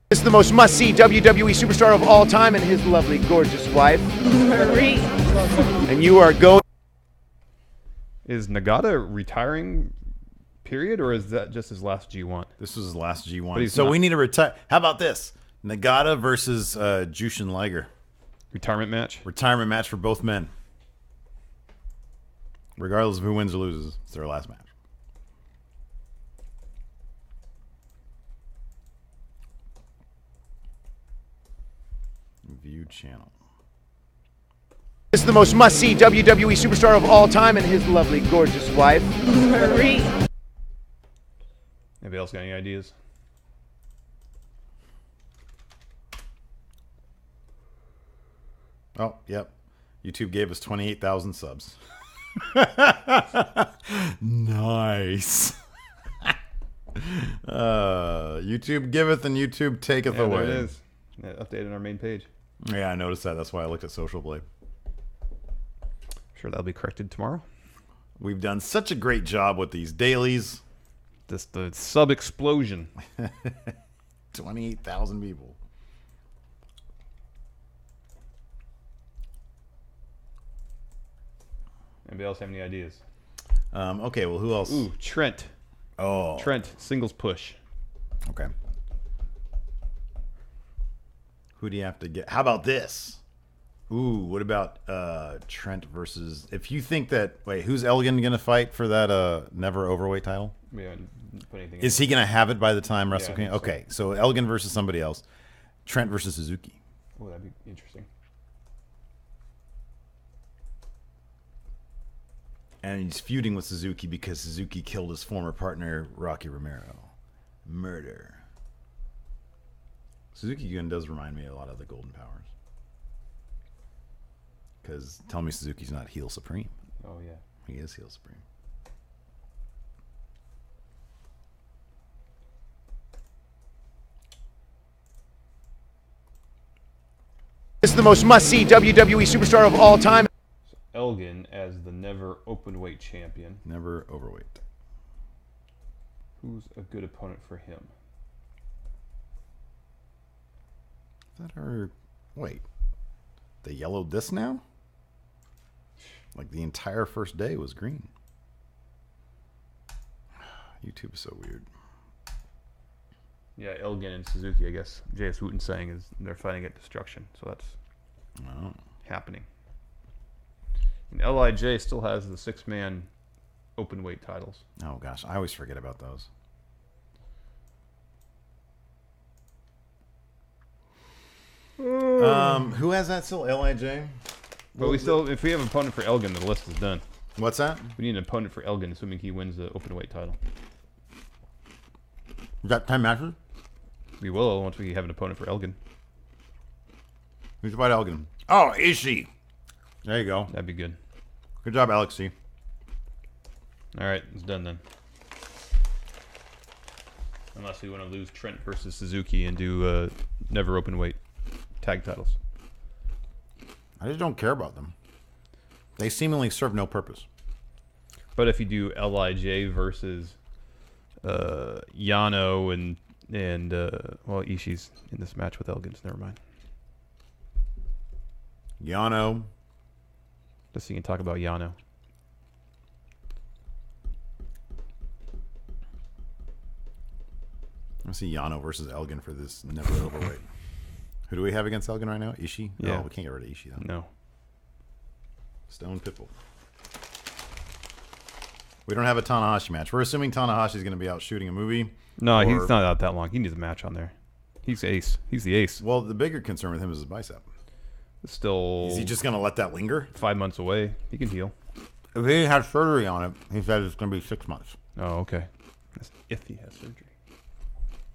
This is the most must-see WWE superstar of all time and his lovely, gorgeous wife, Marie. And you are going... Is Nagata retiring, period, or is that just his last G1? This was his last G1. But he's so not. we need to retire. How about this? Nagata versus Jushin Liger. Retirement match? Retirement match for both men. Regardless of who wins or loses, it's their last match. View channel. This is the most must-see WWE superstar of all time and his lovely, gorgeous wife, Marie. Anybody else got any ideas? Oh, yep. YouTube gave us 28,000 subs. Nice. YouTube YouTube giveth and YouTube taketh away. There it is. Yeah, updated on our main page. Yeah, I noticed that. That's why I looked at Social Blade. Sure, that'll be corrected tomorrow. We've done such a great job with these dailies. The sub explosion. 28,000 people. Anybody else have any ideas? Okay, well, who else? Ooh, Trent. Oh. Trent, singles push. Okay. Who do you have to get? How about this? Ooh, what about Trent versus... If you think that... Wait, who's Elgin going to fight for that never overweight title? We haven't put anything Is he going to have it by the time Wrestle Kingdom? so. Okay, so Elgin versus somebody else. Trent versus Suzuki. Oh, that'd be interesting. And he's feuding with Suzuki because Suzuki killed his former partner, Rocky Romero. Murder. Suzuki Gun does remind me a lot of the Golden Powers. Because tell me Suzuki's not heel supreme. Oh, yeah. He is heel supreme. This is the most must-see WWE superstar of all time. Elgin as the never openweight champion. Never overweight. Who's a good opponent for him? Wait. They yellowed this now? Like the entire first day was green. YouTube is so weird. Yeah, Elgin and Suzuki, I guess. J.S. Wooten saying is they're fighting at Destruction, so that's happening. And LIJ still has the 6-man open weight titles. Oh gosh, I always forget about those. Who has that still? LIJ? But we still, if we have an opponent for Elgin, the list is done. What's that? We need an opponent for Elgin, assuming he wins the open weight title. Is that 10 matches? We will once we have an opponent for Elgin. Who's about Elgin? Oh, Ishii. There you go. That'd be good. Good job, Alex C. All right, it's done then. Unless we want to lose Trent versus Suzuki and do never open weight tag titles. I just don't care about them. They seemingly serve no purpose. But if you do LIJ versus Yano and well, Ishii's in this match with Elgin, so never mind. Yano. Just so you can talk about Yano. I see Yano versus Elgin for this never overweight. Who do we have against Elgin right now? Ishii? Yeah. No, we can't get rid of Ishii, though. No. Stone Pitbull. We don't have a Tanahashi match. We're assuming Tanahashi's going to be out shooting a movie. No, he's not out that long. He needs a match on there. He's ace. He's the ace. Well, the bigger concern with him is his bicep. It's still Is he just going to let that linger? 5 months away. He can heal. If he had surgery on it, he said it's going to be 6 months. Oh, okay. That's if he has surgery.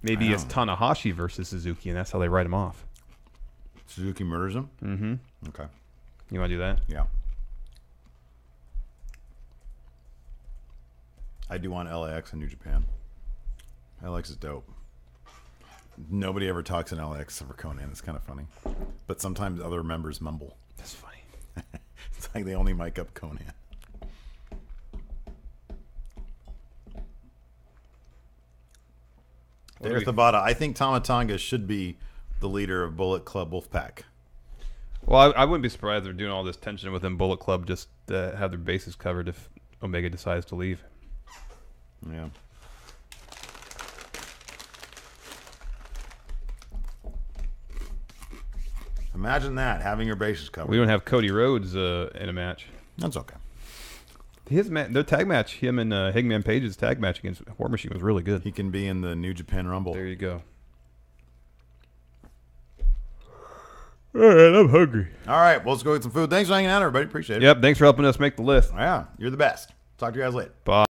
Maybe it's Tanahashi versus Suzuki, and that's how they write him off. Suzuki murders him? Mm-hmm. Okay. You want to do that? Yeah. I do want LAX and New Japan. LAX is dope. Nobody ever talks in LAX except for Conan. It's kind of funny. But sometimes other members mumble. That's funny. It's like they only mic up Conan. There's Tabata. I think Tamatanga should be the leader of Bullet Club Wolfpack. Well, I wouldn't be surprised if they're doing all this tension within Bullet Club just to have their bases covered if Omega decides to leave. Yeah. Imagine that, having your bases covered. We don't have Cody Rhodes in a match. That's okay. Their tag match, him and Hangman Page's tag match against War Machine was really good. He can be in the New Japan Rumble. There you go. All right, I'm hungry. All right, well, let's go get some food. Thanks for hanging out, everybody. Appreciate it. Yep, thanks for helping us make the list. Yeah, you're the best. Talk to you guys later. Bye.